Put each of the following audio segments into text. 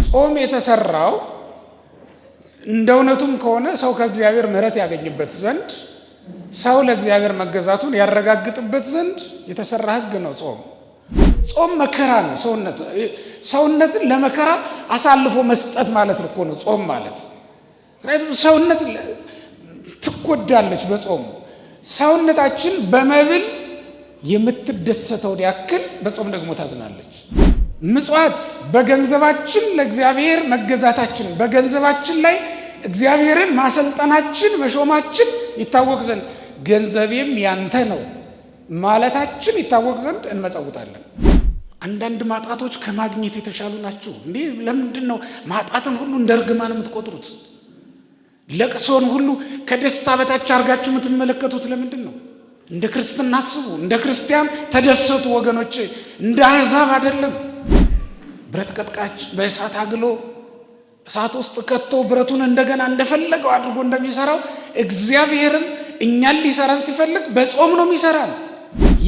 ጾም የተሰራው እንደውነቱም ከሆነ ሰው ከእግዚአብሔር ምሕረት ያገኝበት ዘንድ ሰው ለእግዚአብሔር መገዛቱን ያረጋግጥበት ዘንድ የተሰራ ሕግ ነው። ጾም መከራ ነው። ሰውነትን ለመከራ አሳልፎ መስጠት ማለት እኮ ነው ጾም ማለት። ምክንያቱም ሰውነት ትጎዳለች በጾም። ሰውነታችን በመብል የምትደሰተውን ያክል በጾም ደግሞ ታዝናለች። ምጽዋት በገንዘባችን ለእግዚአብሔር መገዛታችን፣ በገንዘባችን ላይ እግዚአብሔርን ማሰልጠናችን መሾማችን ይታወቅ ዘንድ ገንዘቤም ያንተ ነው ማለታችን ይታወቅ ዘንድ እንመጸውታለን። አንዳንድ ማጣቶች ከማግኘት የተሻሉ ናቸው። እንዴ ለምንድን ነው ማጣትን ሁሉ እንደ እርግማን የምትቆጥሩት? ለቅሶን ሁሉ ከደስታ በታች አድርጋችሁ የምትመለከቱት ለምንድን ነው? እንደ ክርስትና አስቡ፣ እንደ ክርስቲያን ተደሰቱ ወገኖቼ፣ እንደ አሕዛብ አይደለም። ብረት ቀጥቃጭ በእሳት አግሎ እሳት ውስጥ ከቶ ብረቱን እንደገና እንደፈለገው አድርጎ እንደሚሰራው እግዚአብሔርም እኛን ሊሰራን ሲፈልግ በጾም ነው የሚሰራን።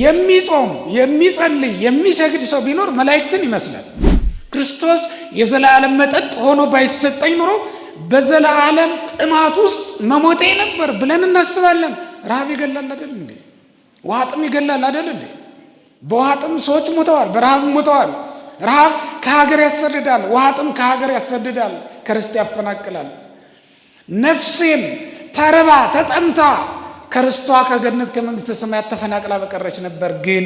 የሚጾም የሚጸልይ የሚሰግድ ሰው ቢኖር መላእክትን ይመስላል። ክርስቶስ የዘላለም መጠጥ ሆኖ ባይሰጠኝ ኖሮ በዘላለም ጥማት ውስጥ መሞቴ ነበር ብለን እናስባለን። ረሃብ ይገላል አይደል እንዴ? ውሃ ጥም ይገላል አይደል እንዴ? በውሃ ጥም ሰዎች ሞተዋል፣ በረሃብ ሞተዋል። ረሃብ ከሀገር ያሰድዳል፣ ውሃ ጥም ከሀገር ያሰድዳል፣ ከርስት ያፈናቅላል። ነፍሴም ተርባ ተጠምታ ከርስቷ ከገነት ከመንግስተ ሰማያት ተፈናቅላ በቀረች ነበር። ግን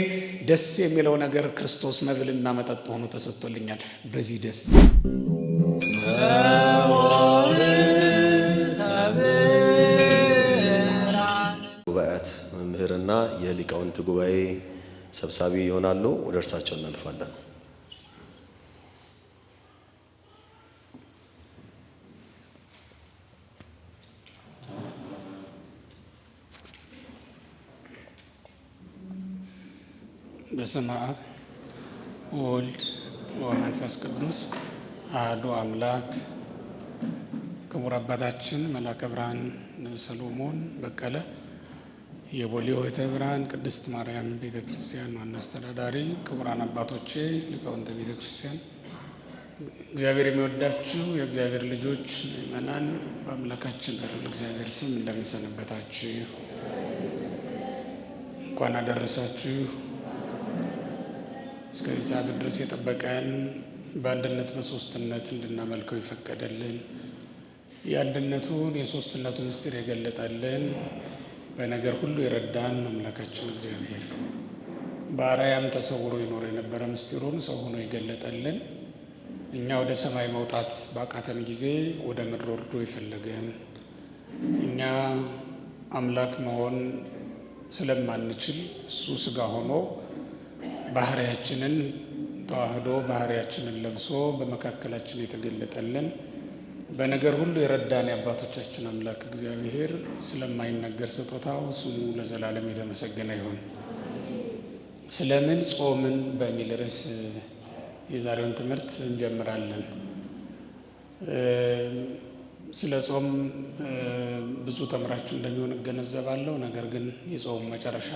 ደስ የሚለው ነገር ክርስቶስ መብልና መጠጥ ሆኖ ተሰጥቶልኛል። በዚህ ደስ ጉባኤያት መምህርና የሊቃውንት ጉባኤ ሰብሳቢ ይሆናሉ። ወደ እርሳቸው እናልፋለን። በስመ አብ ወወልድ ወመንፈስ ቅዱስ አሐዱ አምላክ። ክቡር አባታችን መላከ ብርሃን ሰሎሞን በቀለ የቦሌ ሆይተ ብርሃን ቅድስት ማርያም ቤተ ክርስቲያን ዋና አስተዳዳሪ፣ ክቡራን አባቶቼ ሊቃውንተ ቤተ ክርስቲያን፣ እግዚአብሔር የሚወዳችሁ የእግዚአብሔር ልጆች ምእመናን፣ በአምላካችን በልዑል እግዚአብሔር ስም እንደምንሰነበታችሁ እንኳን አደረሳችሁ። እስከዚህ ሰዓት ድረስ የጠበቀን በአንድነት በሶስትነት እንድናመልከው የፈቀደልን የአንድነቱን የሶስትነቱን ምስጢር የገለጠልን በነገር ሁሉ የረዳን አምላካችን እግዚአብሔር በአርያም ተሰውሮ ይኖር የነበረ ምስጢሩን ሰው ሆኖ የገለጠልን እኛ ወደ ሰማይ መውጣት ባቃተን ጊዜ ወደ ምድር ወርዶ የፈለገን እኛ አምላክ መሆን ስለማንችል እሱ ሥጋ ሆኖ ባህሪያችንን ተዋህዶ ባህሪያችንን ለብሶ በመካከላችን የተገለጠልን በነገር ሁሉ የረዳን የአባቶቻችን አምላክ እግዚአብሔር ስለማይነገር ስጦታው ስሙ ለዘላለም የተመሰገነ ይሁን። ስለምን ጾምን በሚል ርዕስ የዛሬውን ትምህርት እንጀምራለን። ስለ ጾም ብዙ ተምራችሁ እንደሚሆን እገነዘባለሁ። ነገር ግን የጾም መጨረሻ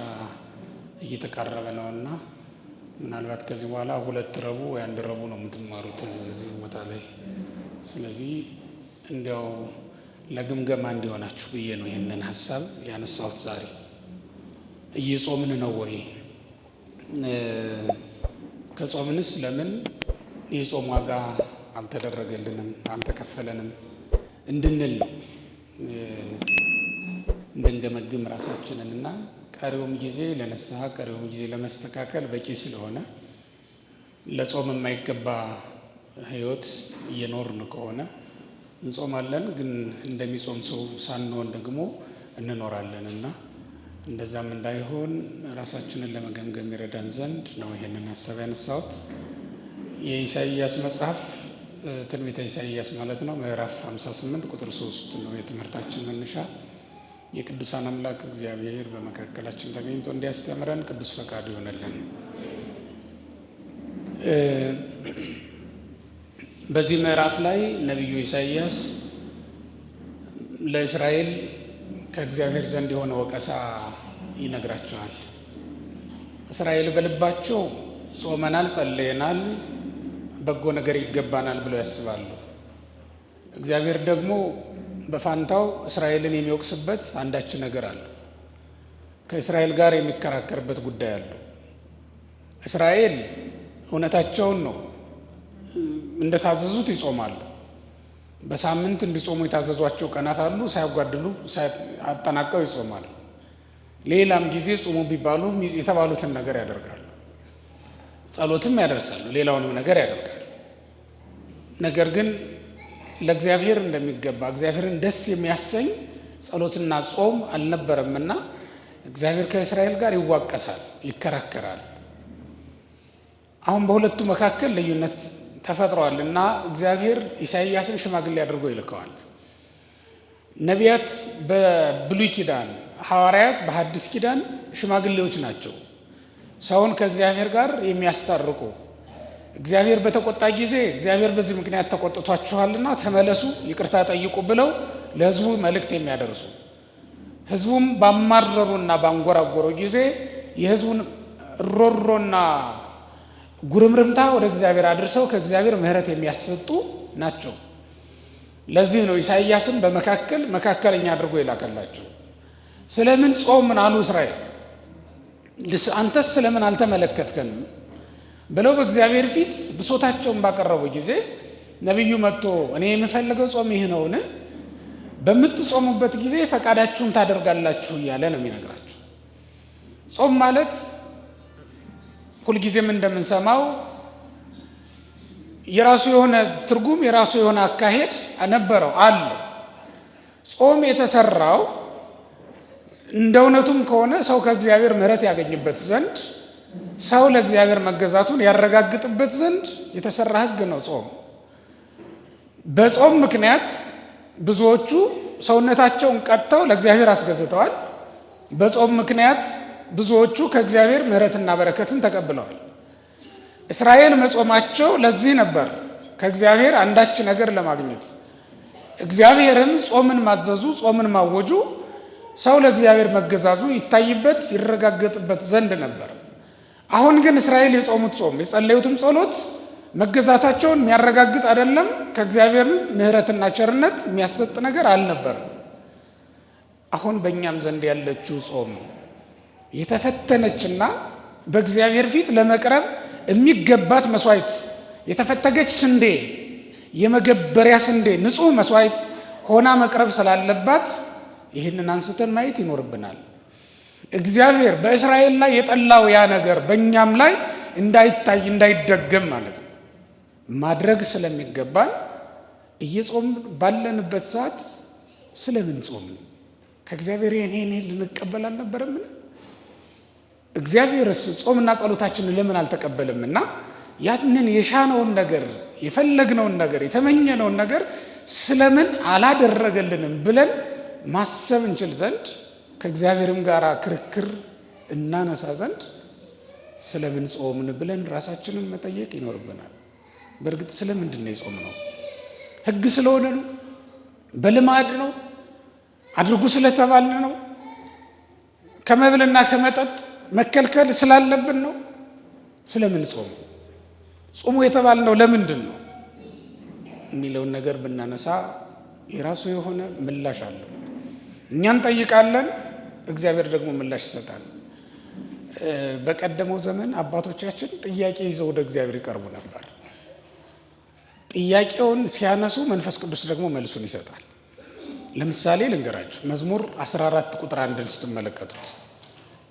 እየተቃረበ ነውና ምናልባት ከዚህ በኋላ 2 ረቡዕ ወይ 1 ረቡዕ ነው የምትማሩት እዚህ ቦታ ላይ። ስለዚህ እንዲያው ለግምገማ እንዲሆናችሁ ብዬ ነው ይህንን ሀሳብ ያነሳሁት። ዛሬ እየጾምን ነው ወይ? ከጾምንስ ለምን የጾም ዋጋ አልተደረገልንም አልተከፈለንም እንድንል ነው እንድንገመግም ራሳችንን እና ቀሪውም ጊዜ ለንስሐ ቀሪውም ጊዜ ለመስተካከል በቂ ስለሆነ ለጾም የማይገባ ሕይወት እየኖርን ከሆነ እንጾማለን፣ ግን እንደሚጾም ሰው ሳንሆን ደግሞ እንኖራለን እና እንደዛም እንዳይሆን ራሳችንን ለመገምገም ይረዳን ዘንድ ነው ይሄንን ሀሳብ ያነሳሁት። የኢሳይያስ መጽሐፍ ትንቢተ ኢሳይያስ ማለት ነው ምዕራፍ 58 ቁጥር 3 ነው የትምህርታችን መነሻ። የቅዱሳን አምላክ እግዚአብሔር በመካከላችን ተገኝቶ እንዲያስተምረን ቅዱስ ፈቃዱ ይሆነልን። በዚህ ምዕራፍ ላይ ነቢዩ ኢሳይያስ ለእስራኤል ከእግዚአብሔር ዘንድ የሆነ ወቀሳ ይነግራቸዋል። እስራኤል በልባቸው ጾመናል፣ ጸለየናል፣ በጎ ነገር ይገባናል ብለው ያስባሉ። እግዚአብሔር ደግሞ በፋንታው እስራኤልን የሚወቅስበት አንዳች ነገር አለ። ከእስራኤል ጋር የሚከራከርበት ጉዳይ አለ። እስራኤል እውነታቸውን ነው፣ እንደታዘዙት ይጾማሉ። በሳምንት እንዲጾሙ የታዘዟቸው ቀናት አሉ። ሳያጓድሉ አጠናቀው ይጾማሉ። ሌላም ጊዜ ጾሙ ቢባሉ የተባሉትን ነገር ያደርጋሉ። ጸሎትም ያደርሳሉ፣ ሌላውንም ነገር ያደርጋሉ። ነገር ግን ለእግዚአብሔር እንደሚገባ እግዚአብሔርን ደስ የሚያሰኝ ጸሎትና ጾም አልነበረምና እግዚአብሔር ከእስራኤል ጋር ይዋቀሳል፣ ይከራከራል። አሁን በሁለቱ መካከል ልዩነት ተፈጥሯል እና እግዚአብሔር ኢሳይያስን ሽማግሌ አድርጎ ይልከዋል። ነቢያት በብሉይ ኪዳን፣ ሐዋርያት በሐዲስ ኪዳን ሽማግሌዎች ናቸው። ሰውን ከእግዚአብሔር ጋር የሚያስታርቁ፣ እግዚአብሔር በተቆጣ ጊዜ እግዚአብሔር በዚህ ምክንያት ተቆጥቷችኋልና ተመለሱ፣ ይቅርታ ጠይቁ ብለው ለሕዝቡ መልእክት የሚያደርሱ፣ ሕዝቡም ባማረሩና ባንጎራጎሩ ጊዜ የሕዝቡን ሮሮና ጉርምርምታ ወደ እግዚአብሔር አድርሰው ከእግዚአብሔር ምሕረት የሚያሰጡ ናቸው። ለዚህ ነው ኢሳይያስን መካከለኛ አድርጎ ይላከላቸው። ስለምን ጾምን አሉ እስራኤል፣ አንተስ ስለምን አልተመለከትከንም ብለው በእግዚአብሔር ፊት ብሶታቸውን ባቀረቡ ጊዜ ነቢዩ መጥቶ እኔ የምፈልገው ጾም ይህ ነውን? በምትጾሙበት ጊዜ ፈቃዳችሁን ታደርጋላችሁ እያለ ነው የሚነግራቸው። ጾም ማለት ሁልጊዜም እንደምንሰማው የራሱ የሆነ ትርጉም፣ የራሱ የሆነ አካሄድ ነበረው አለው። ጾም የተሰራው እንደ እውነቱም ከሆነ ሰው ከእግዚአብሔር ምሕረት ያገኝበት ዘንድ፣ ሰው ለእግዚአብሔር መገዛቱን ያረጋግጥበት ዘንድ የተሰራ ሕግ ነው ጾም። በጾም ምክንያት ብዙዎቹ ሰውነታቸውን ቀጥተው ለእግዚአብሔር አስገዝተዋል። በጾም ምክንያት ብዙዎቹ ከእግዚአብሔር ምሕረትና በረከትን ተቀብለዋል። እስራኤል መጾማቸው ለዚህ ነበር፣ ከእግዚአብሔር አንዳች ነገር ለማግኘት። እግዚአብሔርም ጾምን ማዘዙ፣ ጾምን ማወጁ ሰው ለእግዚአብሔር መገዛዙ ይታይበት ይረጋገጥበት ዘንድ ነበር። አሁን ግን እስራኤል የጾሙት ጾም፣ የጸለዩትም ጸሎት መገዛታቸውን የሚያረጋግጥ አይደለም። ከእግዚአብሔር ምሕረትና ቸርነት የሚያሰጥ ነገር አልነበረም። አሁን በእኛም ዘንድ ያለችው ጾም የተፈተነችና በእግዚአብሔር ፊት ለመቅረብ የሚገባት መስዋዕት፣ የተፈተገች ስንዴ፣ የመገበሪያ ስንዴ፣ ንጹሕ መስዋዕት ሆና መቅረብ ስላለባት ይህንን አንስተን ማየት ይኖርብናል። እግዚአብሔር በእስራኤል ላይ የጠላው ያ ነገር በእኛም ላይ እንዳይታይ እንዳይደገም ማለት ነው ማድረግ ስለሚገባን እየጾም ባለንበት ሰዓት ስለምን ጾምን? ከእግዚአብሔር ይህን ልንቀበል አልነበረምን? እግዚአብሔርስ ጾምና ጸሎታችንን ለምን አልተቀበልምና ያንን የሻነውን ነገር የፈለግነውን ነገር የተመኘነውን ነገር ስለምን አላደረገልንም ብለን ማሰብ እንችል ዘንድ ከእግዚአብሔርም ጋር ክርክር እናነሳ ዘንድ ስለምን ጾምን ብለን ራሳችንን መጠየቅ ይኖርብናል። በእርግጥ ስለምንድን ነው የጾምነው? ሕግ ስለሆነ ነው? በልማድ ነው? አድርጉ ስለተባልን ነው? ከመብልና ከመጠጥ መከልከል ስላለብን ነው? ስለምን ጾሙ? ጾሙ የተባልነው ለምንድን ነው የሚለውን ነገር ብናነሳ የራሱ የሆነ ምላሽ አለው። እኛ እንጠይቃለን፣ እግዚአብሔር ደግሞ ምላሽ ይሰጣል። በቀደመው ዘመን አባቶቻችን ጥያቄ ይዘው ወደ እግዚአብሔር ይቀርቡ ነበር። ጥያቄውን ሲያነሱ መንፈስ ቅዱስ ደግሞ መልሱን ይሰጣል። ለምሳሌ ልንገራችሁ። መዝሙር 14 ቁጥር 1 ስትመለከቱት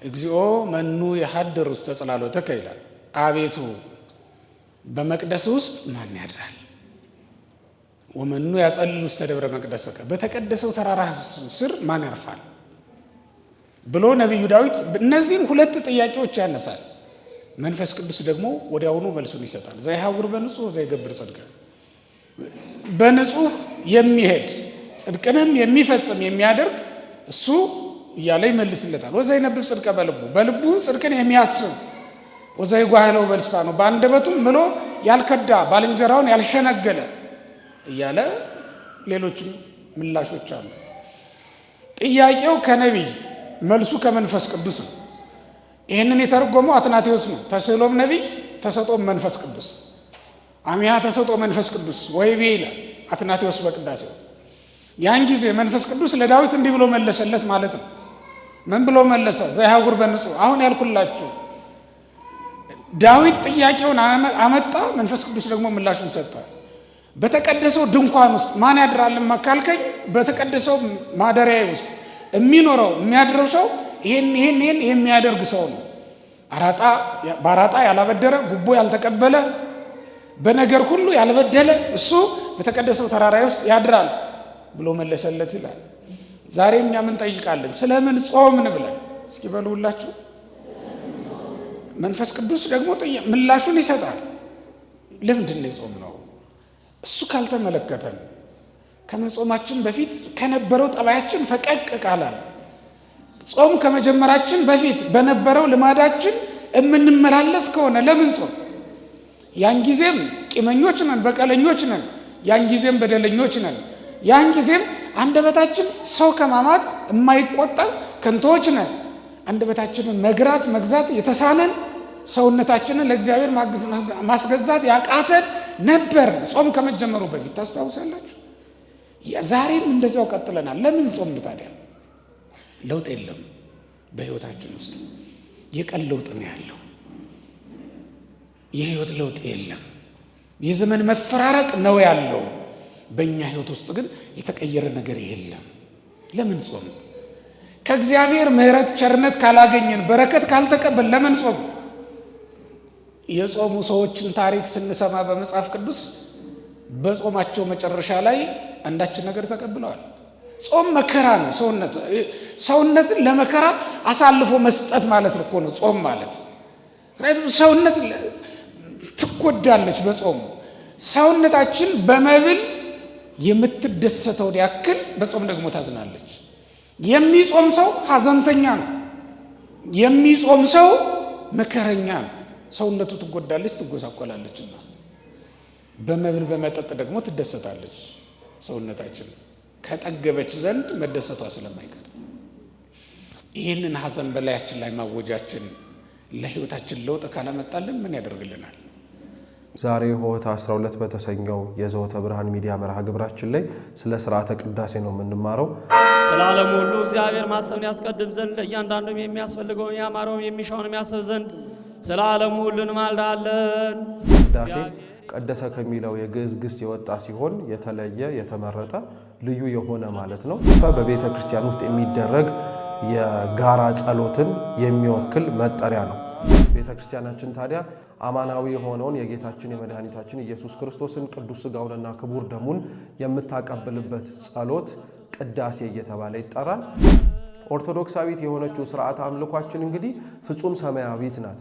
እግዚኦ መኑ የሀድር ውስተ ጽላሎትከ ይላል። አቤቱ በመቅደስ ውስጥ ማን ያድራል? ወመኑ ያጸልል ውስተ ደብረ መቅደስከ፣ በተቀደሰው ተራራ ስር ማን ያርፋል ብሎ ነቢዩ ዳዊት እነዚህን ሁለት ጥያቄዎች ያነሳል። መንፈስ ቅዱስ ደግሞ ወዲያውኑ መልሱን ይሰጣል። ዘይሐውር በንጹሕ ዘይገብር ጽድቀ፣ በንጹሕ የሚሄድ ጽድቅንም የሚፈጽም የሚያደርግ እሱ እያለ ይመልስለታል። ወዘይነብብ ጽድቀ በልቡ፣ በልቡ ጽድቅን የሚያስብ ወዘይጓህለው በልሳኑ፣ በአንደበቱም ምሎ ያልከዳ ባልንጀራውን ያልሸነገለ እያለ ሌሎችም ምላሾች አሉ። ጥያቄው ከነቢይ መልሱ ከመንፈስ ቅዱስ ነው። ይህንን የተረጎመው አትናቴዎስ ነው። ተስዕሎም ነቢይ ተሰጦም መንፈስ ቅዱስ። አሚያ ተሰጦ መንፈስ ቅዱስ ወይቤ ይላል አትናቴዎስ በቅዳሴው። ያን ጊዜ መንፈስ ቅዱስ ለዳዊት እንዲህ ብሎ መለሰለት ማለት ነው። ምን ብሎ መለሰ? ዘያውር በንጹህ። አሁን ያልኩላችሁ ዳዊት ጥያቄውን አመጣ፣ መንፈስ ቅዱስ ደግሞ ምላሹን ሰጠ። በተቀደሰው ድንኳን ውስጥ ማን ያድራል ካልከኝ፣ በተቀደሰው ማደሪያ ውስጥ የሚኖረው የሚያድረው ሰው ይሄን የሚያደርግ ሰው ነው። በአራጣ ያላበደረ፣ ጉቦ ያልተቀበለ፣ በነገር ሁሉ ያልበደለ እሱ በተቀደሰው ተራራይ ውስጥ ያድራል ብሎ መለሰለት ይላል። ዛሬ እኛ ምን ጠይቃለን? ስለምን ጾምን ብለን እስኪ በሉላችሁ። መንፈስ ቅዱስ ደግሞ ምላሹን ይሰጣል። ለምንድን ነው የጾምነው? እሱ ካልተመለከተን ከመጾማችን በፊት ከነበረው ጠባያችን ፈቀቅ ቃላል። ጾም ከመጀመራችን በፊት በነበረው ልማዳችን የምንመላለስ ከሆነ ለምን ጾም? ያን ጊዜም ቂመኞች ነን፣ በቀለኞች ነን። ያን ጊዜም በደለኞች ነን። ያን ጊዜም አንደበታችን ሰው ከማማት የማይቆጠብ ከንቶች ነን። አንደበታችንን መግዛት የተሳነን፣ ሰውነታችንን ለእግዚአብሔር ማስገዛት ያቃተን ነበር ጾም ከመጀመሩ በፊት። ታስታውሳላችሁ? ዛሬም እንደዛው ቀጥለናል። ለምን ጾም ታዲያ? ለውጥ የለም በህይወታችን ውስጥ። የቀን ለውጥ ነው ያለው፣ የህይወት ለውጥ የለም። የዘመን መፈራረቅ ነው ያለው። በእኛ ህይወት ውስጥ ግን የተቀየረ ነገር የለም። ለምን ጾም? ከእግዚአብሔር ምሕረት ቸርነት ካላገኘን፣ በረከት ካልተቀበል ለምን ጾም? የጾሙ ሰዎችን ታሪክ ስንሰማ በመጽሐፍ ቅዱስ በጾማቸው መጨረሻ ላይ አንዳችን ነገር ተቀብለዋል። ጾም መከራ ነው። ሰውነትን ለመከራ አሳልፎ መስጠት ማለት እኮ ነው ጾም ማለት። ምክንያቱም ሰውነት ትጎዳለች በጾም። ሰውነታችን በመብል የምትደሰተውን ያክል በጾም ደግሞ ታዝናለች። የሚጾም ሰው ሐዘንተኛ ነው። የሚጾም ሰው መከረኛ ነው። ሰውነቱ ትጎዳለች፣ ትጎሳቆላለችና በመብል በመጠጥ ደግሞ ትደሰታለች። ሰውነታችን ከጠገበች ዘንድ መደሰቷ ስለማይቀር ይህንን ሐዘን በላያችን ላይ ማወጃችን ለህይወታችን ለውጥ ካላመጣልን ምን ያደርግልናል? ዛሬ ሆህት 12 በተሰኘው የዘወተ ብርሃን ሚዲያ መርሃ ግብራችን ላይ ስለ ስርዓተ ቅዳሴ ነው የምንማረው። ስለ ዓለም ሁሉ እግዚአብሔር ማሰብን ያስቀድም ዘንድ ለእያንዳንዱም የሚያስፈልገውን ያማረውን የሚሻውን የሚያስብ ዘንድ ስለ ዓለም ሁሉ እንማልዳለን። ቅዳሴ ቀደሰ ከሚለው የግዕዝ ግስ የወጣ ሲሆን የተለየ የተመረጠ ልዩ የሆነ ማለት ነው። በቤተ ክርስቲያን ውስጥ የሚደረግ የጋራ ጸሎትን የሚወክል መጠሪያ ነው። ቤተ ክርስቲያናችን ታዲያ አማናዊ የሆነውን የጌታችን የመድኃኒታችን ኢየሱስ ክርስቶስን ቅዱስ ሥጋውንና ክቡር ደሙን የምታቀብልበት ጸሎት ቅዳሴ እየተባለ ይጠራል። ኦርቶዶክሳዊት የሆነችው ስርዓተ አምልኳችን እንግዲህ ፍጹም ሰማያዊት ናት።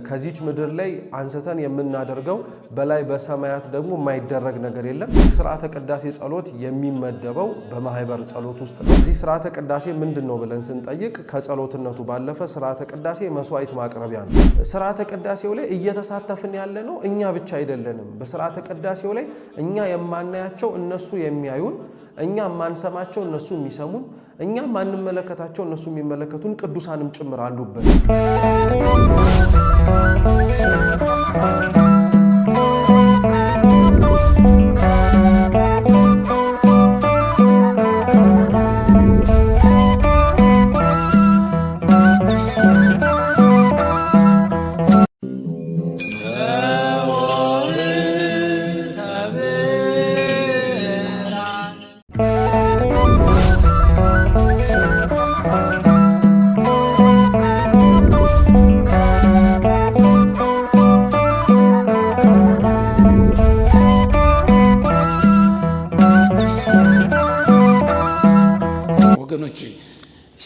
ከዚች ምድር ላይ አንስተን የምናደርገው በላይ በሰማያት ደግሞ የማይደረግ ነገር የለም። ስርዓተ ቅዳሴ ጸሎት የሚመደበው በማህበር ጸሎት ውስጥ ነው። እዚህ ስርዓተ ቅዳሴ ምንድን ነው ብለን ስንጠይቅ ከጸሎትነቱ ባለፈ ስርዓተ ቅዳሴ መስዋዕት ማቅረቢያ ነው። ስርዓተ ቅዳሴው ላይ እየተሳተፍን ያለ ነው እኛ ብቻ አይደለንም። በስርዓተ ቅዳሴው ላይ እኛ የማናያቸው እነሱ የሚያዩን፣ እኛ የማንሰማቸው እነሱ የሚሰሙን፣ እኛ ማንመለከታቸው እነሱ የሚመለከቱን ቅዱሳንም ጭምር አሉበት።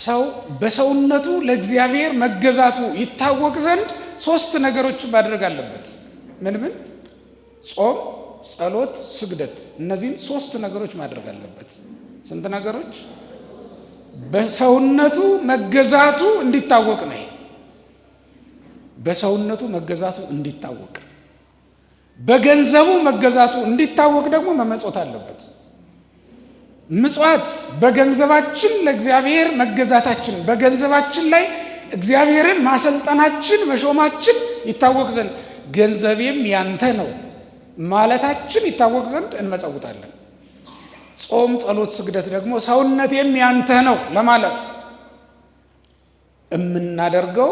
ሰው በሰውነቱ ለእግዚአብሔር መገዛቱ ይታወቅ ዘንድ ሶስት ነገሮች ማድረግ አለበት። ምን? ጾም፣ ጸሎት፣ ስግደት። እነዚህን ሶስት ነገሮች ማድረግ አለበት። ስንት ነገሮች? በሰውነቱ መገዛቱ እንዲታወቅ ነው። በሰውነቱ መገዛቱ እንዲታወቅ፣ በገንዘቡ መገዛቱ እንዲታወቅ ደግሞ መመጽወት አለበት። ምጽዋት በገንዘባችን ለእግዚአብሔር መገዛታችን፣ በገንዘባችን ላይ እግዚአብሔርን ማሰልጠናችን፣ መሾማችን ይታወቅ ዘንድ ገንዘቤም ያንተ ነው ማለታችን ይታወቅ ዘንድ እንመጸውታለን። ጾም፣ ጸሎት፣ ስግደት ደግሞ ሰውነቴም ያንተ ነው ለማለት የምናደርገው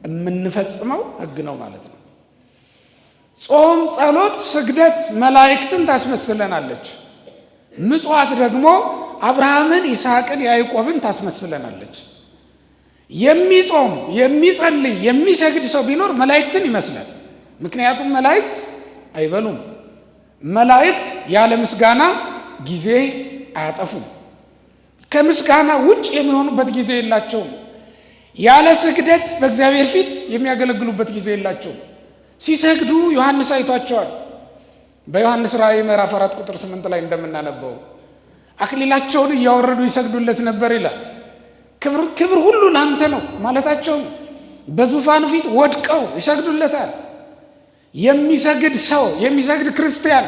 የምንፈጽመው ሕግ ነው ማለት ነው። ጾም፣ ጸሎት፣ ስግደት መላእክትን ታስመስለናለች። ምጽዋት ደግሞ አብርሃምን፣ ይስሐቅን፣ ያዕቆብን ታስመስለናለች። የሚጾም የሚጸልይ የሚሰግድ ሰው ቢኖር መላእክትን ይመስላል። ምክንያቱም መላእክት አይበሉም። መላእክት ያለ ምስጋና ጊዜ አያጠፉም። ከምስጋና ውጭ የሚሆኑበት ጊዜ የላቸውም። ያለ ስግደት በእግዚአብሔር ፊት የሚያገለግሉበት ጊዜ የላቸውም። ሲሰግዱ ዮሐንስ አይቷቸዋል። በዮሐንስ ራእይ ምዕራፍ 4 ቁጥር 8 ላይ እንደምናነበው አክሊላቸውን እያወረዱ ይሰግዱለት ነበር ይላል። ክብር ሁሉ ላንተ ነው ማለታቸው በዙፋኑ ፊት ወድቀው ይሰግዱለታል። የሚሰግድ ሰው የሚሰግድ ክርስቲያን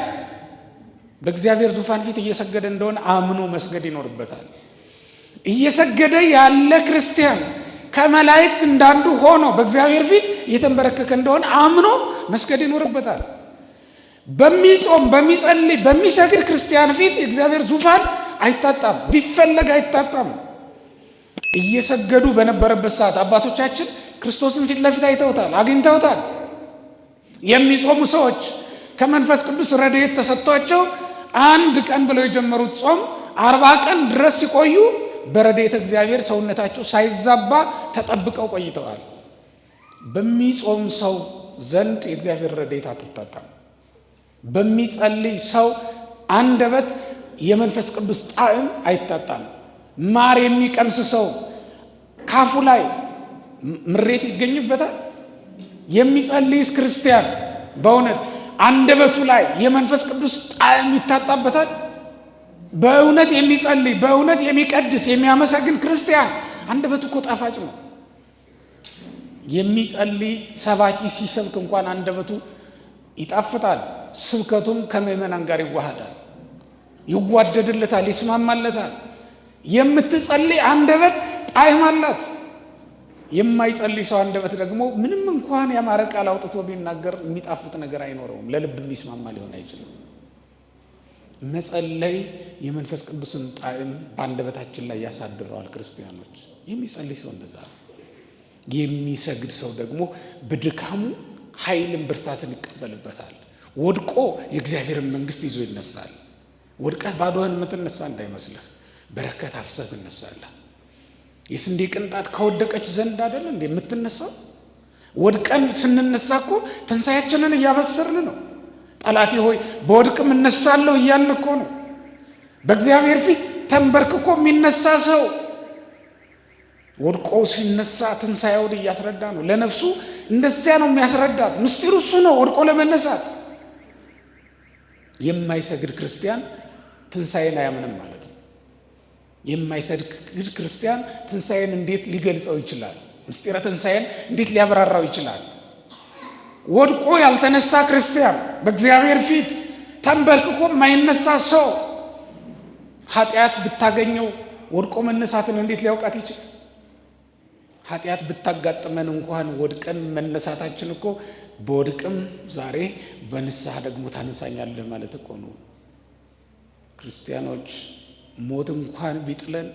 በእግዚአብሔር ዙፋን ፊት እየሰገደ እንደሆነ አምኖ መስገድ ይኖርበታል። እየሰገደ ያለ ክርስቲያን ከመላእክት እንዳንዱ ሆኖ በእግዚአብሔር ፊት እየተንበረከከ እንደሆነ አምኖ መስገድ ይኖርበታል። በሚጾም በሚጸልይ በሚሰግድ ክርስቲያን ፊት የእግዚአብሔር ዙፋን አይታጣም፣ ቢፈለግ አይታጣም። እየሰገዱ በነበረበት ሰዓት አባቶቻችን ክርስቶስን ፊት ለፊት አይተውታል፣ አግኝተውታል። የሚጾሙ ሰዎች ከመንፈስ ቅዱስ ረድኤት ተሰጥቷቸው አንድ ቀን ብለው የጀመሩት ጾም 40 ቀን ድረስ ሲቆዩ በረድኤተ እግዚአብሔር ሰውነታቸው ሳይዛባ ተጠብቀው ቆይተዋል። በሚጾም ሰው ዘንድ የእግዚአብሔር ረድኤት አትታጣም። በሚጸልይ ሰው አንደበት የመንፈስ ቅዱስ ጣዕም አይታጣም። ማር የሚቀምስ ሰው ካፉ ላይ ምሬት ይገኝበታል። የሚጸልይስ ክርስቲያን በእውነት አንደበቱ ላይ የመንፈስ ቅዱስ ጣዕም ይታጣበታል። በእውነት የሚጸልይ በእውነት የሚቀድስ የሚያመሰግን ክርስቲያን አንደበቱ እኮ ጣፋጭ ነው። የሚጸልይ ሰባኪ ሲሰብክ እንኳን አንደበቱ ይጣፍጣል። ስብከቱም ከምእመናን ጋር ይዋሃዳል፣ ይዋደድለታል፣ ይስማማለታል። የምትጸልይ አንደበት ጣዕም አላት። የማይጸልይ ሰው አንደበት ደግሞ ምንም እንኳን ያማረ ቃል አውጥቶ ቢናገር የሚጣፍጥ ነገር አይኖረውም፣ ለልብ የሚስማማ ሊሆን አይችልም። መጸለይ የመንፈስ ቅዱስን ጣዕም በአንደበታችን ላይ ያሳድረዋል። ክርስቲያኖች የሚጸልይ ሰው እንደዛ ነው። የሚሰግድ ሰው ደግሞ በድካሙ ኃይልን ብርታትን ይቀበልበታል። ወድቆ የእግዚአብሔርን መንግስት ይዞ ይነሳል። ወድቀህ ባዶህን የምትነሳ እንዳይመስልህ፣ በረከት አፍሰህ ትነሳለህ። የስንዴ ቅንጣት ከወደቀች ዘንድ አይደል እንዴ የምትነሳው? ወድቀን ስንነሳ እኮ ትንሣኤያችንን እያበሰርን ነው። ጠላቴ ሆይ በወድቅም እነሳለሁ እያልን እኮ ነው። በእግዚአብሔር ፊት ተንበርክኮ የሚነሳ ሰው ወድቆ ሲነሳ ትንሣኤውን እያስረዳ ነው። ለነፍሱ እንደዚያ ነው የሚያስረዳት። ምስጢሩ እሱ ነው፣ ወድቆ ለመነሳት። የማይሰግድ ክርስቲያን ትንሣኤን አያምንም ማለት ነው። የማይሰግድ ክርስቲያን ትንሣኤን እንዴት ሊገልጸው ይችላል? ምስጢረ ትንሣኤን እንዴት ሊያብራራው ይችላል? ወድቆ ያልተነሳ ክርስቲያን በእግዚአብሔር ፊት ተንበርክኮ የማይነሳ ሰው ኃጢአት ብታገኘው ወድቆ መነሳትን እንዴት ሊያውቃት ይችላል? ኃጢአት ብታጋጥመን እንኳን ወድቀን መነሳታችን እኮ በወድቅም ዛሬ በንስሐ ደግሞ ታነሳኛለህ ማለት እኮ ነው። ክርስቲያኖች ሞት እንኳን ቢጥለን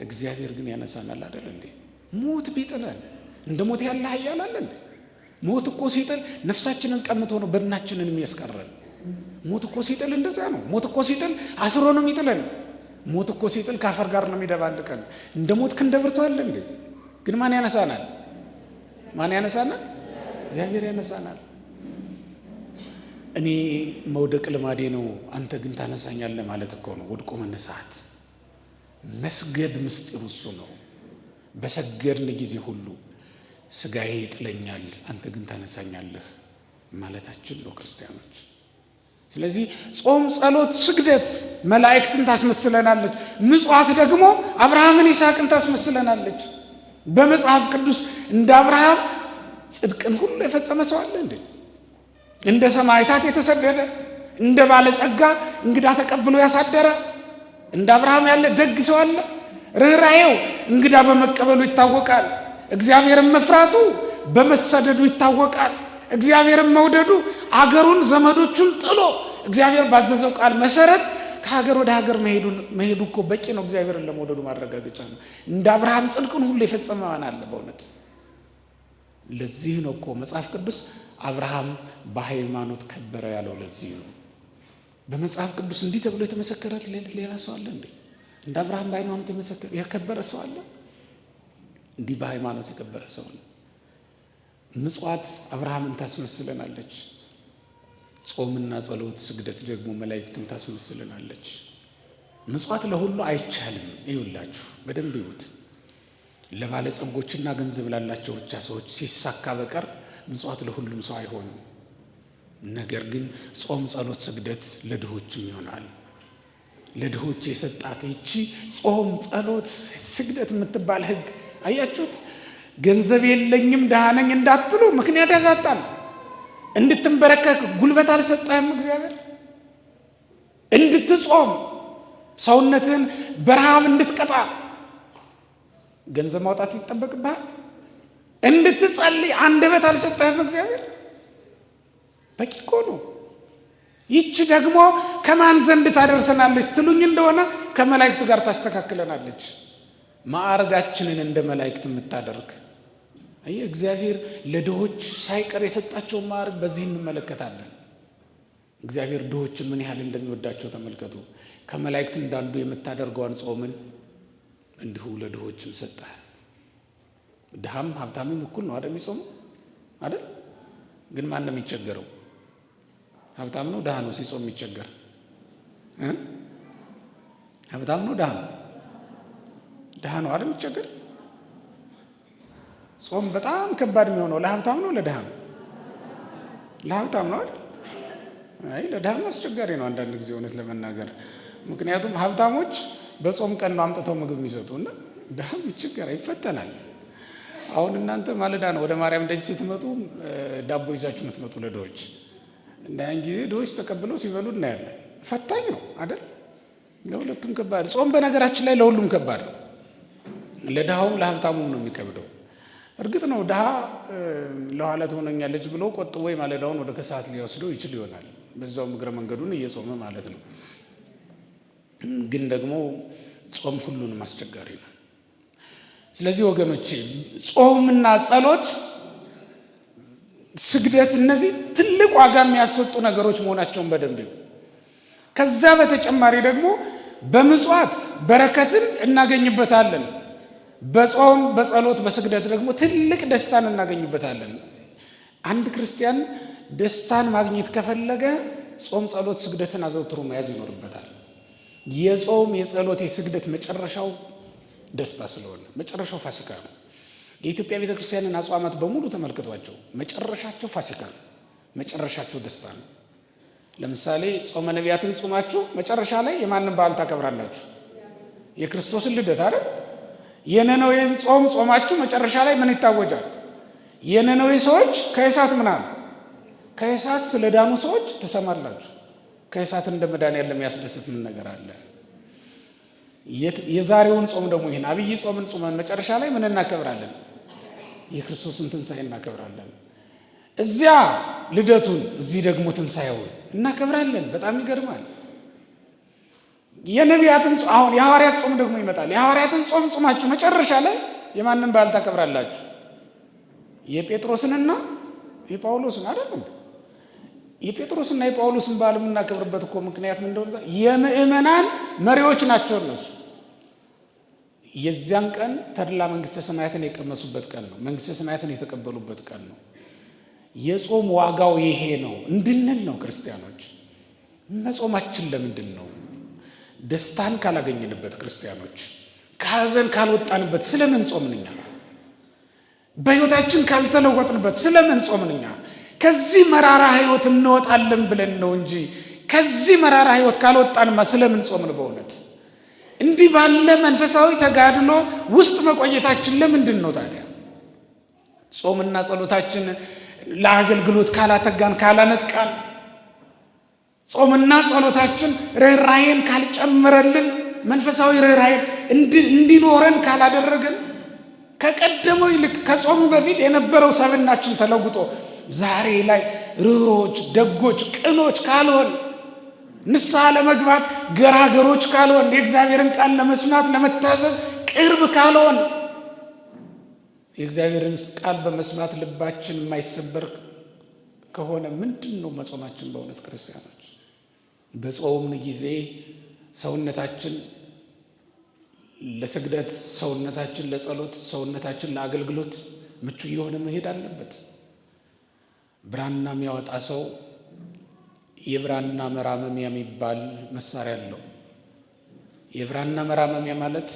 እግዚአብሔር ግን ያነሳናል አይደል እንዴ? ሞት ቢጥለን እንደ ሞት ያለ ኃያል አለ እንዴ? ሞት እኮ ሲጥል ነፍሳችንን ቀምቶ ነው በድናችንን የሚያስቀረን። ሞት እኮ ሲጥል እንደዛ ነው። ሞት እኮ ሲጥል አስሮ ነው የሚጥለን። ሞት እኮ ሲጥል ከአፈር ጋር ነው የሚደባልቀን። እንደ ሞት ክንደ ብርቱ አለ እንዴ? ግን ማን ያነሳናል? ማን ያነሳናል? እግዚአብሔር ያነሳናል። እኔ መውደቅ ልማዴ ነው፣ አንተ ግን ታነሳኛለህ ማለት እኮ ነው ወድቆ መነሳት። መስገድ ምስጢሩ እሱ ነው። በሰገድን ጊዜ ሁሉ ስጋዬ ይጥለኛል፣ አንተ ግን ታነሳኛለህ ማለታችን ነው ክርስቲያኖች። ስለዚህ ጾም፣ ጸሎት፣ ስግደት መላእክትን ታስመስለናለች። ምጽዋት ደግሞ አብርሃምን፣ ይስሐቅን ታስመስለናለች። በመጽሐፍ ቅዱስ እንደ አብርሃም ጽድቅን ሁሉ የፈጸመ ሰው አለ እንዴ? እንደ ሰማዕታት የተሰደደ እንደ ባለጸጋ እንግዳ ተቀብሎ ያሳደረ እንደ አብርሃም ያለ ደግ ሰው አለ? ርኅራኄው እንግዳ በመቀበሉ ይታወቃል። እግዚአብሔርን መፍራቱ በመሰደዱ ይታወቃል። እግዚአብሔርን መውደዱ አገሩን ዘመዶቹን ጥሎ እግዚአብሔር ባዘዘው ቃል መሰረት ከሀገር ወደ ሀገር መሄዱ እኮ በቂ ነው። እግዚአብሔርን ለመውደዱ ማረጋገጫ ነው። እንደ አብርሃም ጽድቅን ሁሉ የፈጸመ ማን አለ በእውነት? ለዚህ ነው እኮ መጽሐፍ ቅዱስ አብርሃም በሃይማኖት ከበረ ያለው። ለዚህ ነው በመጽሐፍ ቅዱስ እንዲህ ተብሎ የተመሰከረት ሌላ ሰው አለ እንዴ? እንደ አብርሃም በሃይማኖት የከበረ ሰው አለ? እንዲህ በሃይማኖት የከበረ ሰው ነው። ምጽዋት አብርሃምን ታስመስለናለች። ጾምና ጸሎት፣ ስግደት ደግሞ መላእክትን ታስመስለናለች። ምጽዋት ለሁሉ አይቻልም። ይውላችሁ በደንብ ይውት። ለባለጸጎችና ገንዘብ ላላቸው ብቻ ሰዎች ሲሳካ በቀር ምጽዋት ለሁሉም ሰው አይሆንም። ነገር ግን ጾም፣ ጸሎት፣ ስግደት ለድሆችም ይሆናል። ለድሆች የሰጣት ይቺ ጾም፣ ጸሎት፣ ስግደት የምትባል ሕግ አያችሁት? ገንዘብ የለኝም ደሃ ነኝ እንዳትሉ ምክንያት ያሳጣል። እንድትንበረከክ ጉልበት አልሰጠህም እግዚአብሔር። እንድትጾም ሰውነትን በረሃብ እንድትቀጣ ገንዘብ ማውጣት ይጠበቅብሃል። እንድትጸልይ አንደበት አልሰጠህም እግዚአብሔር። በቂ እኮ ነው። ይቺ ደግሞ ከማን ዘንድ ታደርሰናለች ትሉኝ እንደሆነ ከመላእክት ጋር ታስተካክለናለች። ማዕረጋችንን እንደ መላእክት የምታደርግ አየህ፣ እግዚአብሔር ለድሆች ሳይቀር የሰጣቸውን ማዕረግ በዚህ እንመለከታለን። እግዚአብሔር ድሆችን ምን ያህል እንደሚወዳቸው ተመልከቱ። ከመላእክት እንዳንዱ የምታደርገዋን ጾምን እንዲሁ ለድሆችም ሰጠ። ድሃም ሀብታምም እኩል ነው አይደል? የሚጾሙ አይደል? ግን ማን ነው የሚቸገረው? ሀብታም ነው ድሃ ነው ሲጾም የሚቸገር? ሀብታም ነው ድሃ ነው? ድሃ ነው አይደል የሚቸገር? ጾም በጣም ከባድ የሚሆነው ለሀብታም ነው ለድሃ ነው? ለሀብታም ነው አይደል? አይ ለድሃም አስቸጋሪ ነው አንዳንድ ጊዜ እውነት ለመናገር። ምክንያቱም ሀብታሞች በጾም ቀን ነው አምጥተው ምግብ የሚሰጡና ድሃም ይቸገራል፣ ይፈተናል። አሁን እናንተ ማለዳ ነው ወደ ማርያም ደጅ ስትመጡ ዳቦ ይዛችሁ የምትመጡ ለድሆች፣ እና ያን ጊዜ ድሆች ተቀብለው ሲበሉ እናያለን። ፈታኝ ነው አይደል? ለሁለቱም ከባድ ጾም። በነገራችን ላይ ለሁሉም ከባድ ነው። ለድሃውም ለሀብታሙም ነው የሚከብደው። እርግጥ ነው ድሃ ለኋላ ትሆነኛለች ብሎ ቆጥቦ ማለዳውን ወደ ከሰዓት ሊወስደው ይችል ይሆናል፣ በዛውም እግረ መንገዱን እየጾመ ማለት ነው። ግን ደግሞ ጾም ሁሉንም አስቸጋሪ ነው። ስለዚህ ወገኖቼ ጾምና ጸሎት፣ ስግደት እነዚህ ትልቅ ዋጋ የሚያሰጡ ነገሮች መሆናቸውን በደንብ ነው። ከዛ በተጨማሪ ደግሞ በምጽዋት በረከትን እናገኝበታለን። በጾም በጸሎት በስግደት ደግሞ ትልቅ ደስታን እናገኝበታለን። አንድ ክርስቲያን ደስታን ማግኘት ከፈለገ ጾም፣ ጸሎት፣ ስግደትን አዘውትሮ መያዝ ይኖርበታል። የጾም የጸሎት የስግደት መጨረሻው ደስታ ስለሆነ መጨረሻው ፋሲካ ነው። የኢትዮጵያ ቤተክርስቲያንን አጽዋማት በሙሉ ተመልክቷቸው መጨረሻቸው ፋሲካ ነው፣ መጨረሻቸው ደስታ ነው። ለምሳሌ ጾመ ነቢያትን ጾማችሁ መጨረሻ ላይ የማንን በዓል ታከብራላችሁ? የክርስቶስን ልደት አይደል? የነነዌን ጾም ጾማችሁ መጨረሻ ላይ ምን ይታወጃል? የነነዌ ሰዎች ከእሳት ምናምን ከእሳት ስለዳኑ ሰዎች ትሰማላችሁ። ከእሳት እንደ መዳን ያለ የሚያስደስት ምን ነገር አለ? የዛሬውን ጾም ደግሞ ይህን አብይ ጾምን ጾመን መጨረሻ ላይ ምን እናከብራለን? የክርስቶስን ትንሣኤ እናከብራለን። እዚያ ልደቱን፣ እዚህ ደግሞ ትንሣኤውን እናከብራለን። በጣም ይገርማል። የነቢያትን አሁን የሐዋርያት ጾም ደግሞ ይመጣል። የሐዋርያትን ጾም ጾማችሁ መጨረሻ ላይ የማንን በዓል ታከብራላችሁ? የጴጥሮስንና የጳውሎስን አይደለም። የጴጥሮስና የጳውሎስን በዓል የምናከብርበት እኮ ምክንያት ምን እንደሆነ የምእመናን መሪዎች ናቸው እነሱ። የዚያን ቀን ተድላ መንግስተ ሰማያትን የቀመሱበት ቀን ነው። መንግስተ ሰማያትን የተቀበሉበት ቀን ነው። የጾም ዋጋው ይሄ ነው እንድንል ነው። ክርስቲያኖች መጾማችን ለምንድን ነው? ደስታን ካላገኘንበት፣ ክርስቲያኖች ከሐዘን ካልወጣንበት ስለምን ጾምንኛ? በሕይወታችን ካልተለወጥንበት ስለምን ጾምንኛ? ከዚህ መራራ ሕይወት እንወጣለን ብለን ነው እንጂ ከዚህ መራራ ሕይወት ካልወጣንማ ስለምን ጾምን? በእውነት እንዲህ ባለ መንፈሳዊ ተጋድሎ ውስጥ መቆየታችን ለምንድን ነው ታዲያ? ጾምና ጸሎታችን ለአገልግሎት ካላተጋን፣ ካላነቃን፣ ጾምና ጸሎታችን ርኅራኄን ካልጨመረልን፣ መንፈሳዊ ርኅራኄን እንዲኖረን ካላደረገን፣ ከቀደመው ይልቅ ከጾሙ በፊት የነበረው ሰብናችን ተለውጦ ዛሬ ላይ ርኅሩኆች፣ ደጎች፣ ቅኖች ካልሆን፣ ንስሐ ለመግባት ገራገሮች ካልሆን፣ የእግዚአብሔርን ቃል ለመስማት ለመታዘዝ ቅርብ ካልሆን፣ የእግዚአብሔርን ቃል በመስማት ልባችን የማይሰበር ከሆነ ምንድን ነው መጾማችን? በእውነት ክርስቲያኖች በጾምን ጊዜ ሰውነታችን ለስግደት፣ ሰውነታችን ለጸሎት፣ ሰውነታችን ለአገልግሎት ምቹ እየሆነ መሄድ አለበት። ብራና የሚያወጣ ሰው የብራና መራመሚያ የሚባል መሳሪያ አለው። የብራና መራመሚያ ማለት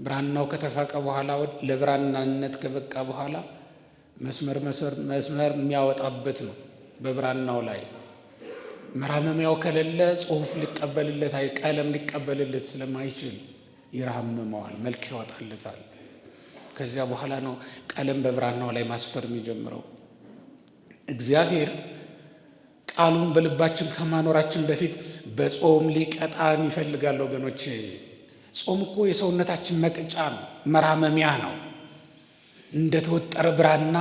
ብራናው ከተፋቀ በኋላ ለብራናነት ከበቃ በኋላ መስመር የሚያወጣበት ነው። በብራናው ላይ መራመሚያው ከሌለ ጽሑፍ ሊቀበልለት ቀለም ሊቀበልለት ስለማይችል ይራመመዋል፣ መልክ ያወጣለታል። ከዚያ በኋላ ነው ቀለም በብራናው ላይ ማስፈር የሚጀምረው። እግዚአብሔር ቃሉን በልባችን ከማኖራችን በፊት በጾም ሊቀጣን ይፈልጋል። ወገኖቼ ጾም እኮ የሰውነታችን መቅጫ ነው፣ መራመሚያ ነው። እንደተወጠረ ብራና፣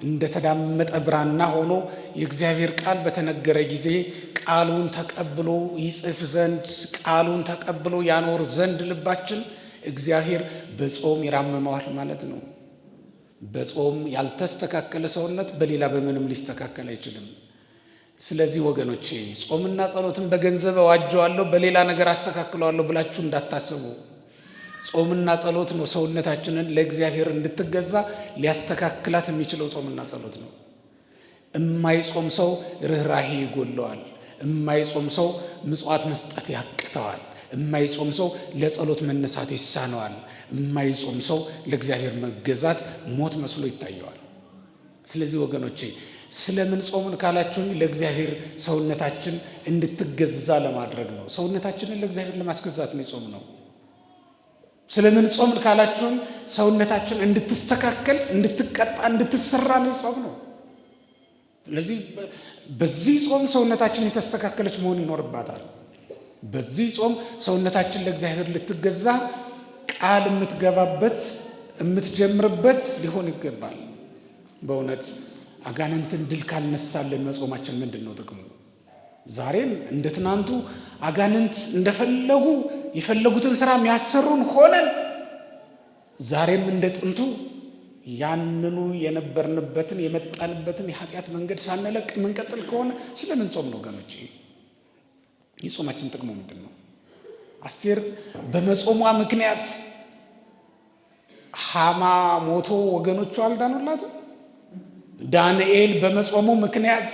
እንደተዳመጠ ብራና ሆኖ የእግዚአብሔር ቃል በተነገረ ጊዜ ቃሉን ተቀብሎ ይጽፍ ዘንድ፣ ቃሉን ተቀብሎ ያኖር ዘንድ ልባችን እግዚአብሔር በጾም ይራመመዋል ማለት ነው። በጾም ያልተስተካከለ ሰውነት በሌላ በምንም ሊስተካከል አይችልም። ስለዚህ ወገኖቼ ጾምና ጸሎትን በገንዘብ እዋጀዋለሁ በሌላ ነገር አስተካክለዋለሁ ብላችሁ እንዳታስቡ። ጾምና ጸሎት ነው ሰውነታችንን ለእግዚአብሔር እንድትገዛ ሊያስተካክላት የሚችለው ጾምና ጸሎት ነው። እማይጾም ሰው ርኅራሄ ይጎለዋል። እማይጾም ሰው ምጽዋት መስጠት ያቅተዋል። እማይጾም ሰው ለጸሎት መነሳት ይሳነዋል። እማይጾም ሰው ለእግዚአብሔር መገዛት ሞት መስሎ ይታየዋል። ስለዚህ ወገኖቼ ስለምን ጾምን ካላችሁኝ ለእግዚአብሔር ሰውነታችን እንድትገዛ ለማድረግ ነው። ሰውነታችንን ለእግዚአብሔር ለማስገዛት ነው የጾም ነው። ስለምን ጾምን ካላችሁኝ ሰውነታችን እንድትስተካከል፣ እንድትቀጣ፣ እንድትሰራ ነው የጾም ነው። ስለዚህ በዚህ ጾም ሰውነታችን የተስተካከለች መሆን ይኖርባታል። በዚህ ጾም ሰውነታችን ለእግዚአብሔር ልትገዛ ቃል የምትገባበት የምትጀምርበት ሊሆን ይገባል። በእውነት አጋንንትን ድል ካልነሳልን መጾማችን ምንድን ነው ጥቅሙ? ዛሬም እንደ ትናንቱ አጋንንት እንደፈለጉ የፈለጉትን ስራ የሚያሰሩን ሆነን ዛሬም እንደ ጥንቱ ያንኑ የነበርንበትን የመጣንበትን የኃጢአት መንገድ ሳንለቅ የምንቀጥል ከሆነ ስለምን ጾም ነው ወገኖቼ? የጾማችን ጥቅሙ ምንድን ነው? አስቴር በመጾሟ ምክንያት ሐማ ሞቶ ወገኖቿ አልዳኑላትም። ዳንኤል በመጾሙ ምክንያት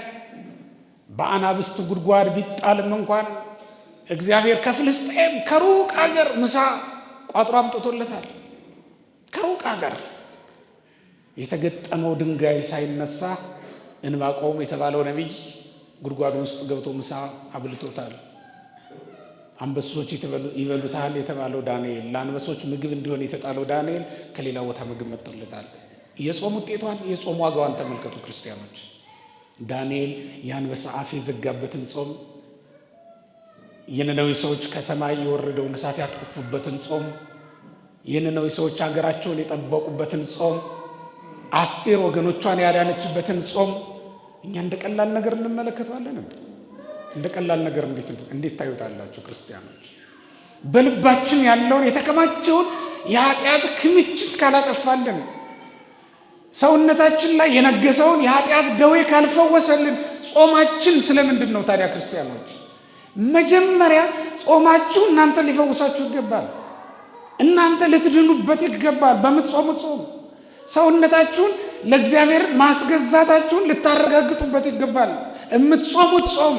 በአናብስት ጉድጓድ ቢጣልም እንኳን እግዚአብሔር ከፍልስጤም ከሩቅ ሀገር ምሳ ቋጥሮ አምጥቶለታል። ከሩቅ ሀገር የተገጠመው ድንጋይ ሳይነሳ ዕንባቆም የተባለው ነቢይ ጉድጓዱ ውስጥ ገብቶ ምሳ አብልቶታል። አንበሶች ይበሉታል የተባለው ዳንኤል፣ ለአንበሶች ምግብ እንዲሆን የተጣለው ዳንኤል ከሌላ ቦታ ምግብ መጥቶለታል። የጾም ውጤቷን የጾም ዋጋዋን ተመልከቱ ክርስቲያኖች። ዳንኤል የአንበሳ አፍ የዘጋበትን ጾም፣ የነነዌ ሰዎች ከሰማይ የወረደውን እሳት ያጠፉበትን ጾም፣ የነነዌ ሰዎች ሀገራቸውን የጠበቁበትን ጾም፣ አስቴር ወገኖቿን ያዳነችበትን ጾም እኛ እንደ ቀላል ነገር እንመለከተዋለን። እንደ ቀላል ነገር እንዴት ታዩታላችሁ ክርስቲያኖች? በልባችን ያለውን የተከማቸውን የኃጢአት ክምችት ካላጠፋልን፣ ሰውነታችን ላይ የነገሰውን የኃጢአት ደዌ ካልፈወሰልን ጾማችን ስለምንድን ነው ታዲያ ክርስቲያኖች? መጀመሪያ ጾማችሁ እናንተ ሊፈውሳችሁ ይገባል። እናንተ ልትድኑበት ይገባል። በምትጾሙት ጾም ሰውነታችሁን ለእግዚአብሔር ማስገዛታችሁን ልታረጋግጡበት ይገባል። የምትጾሙት ጾም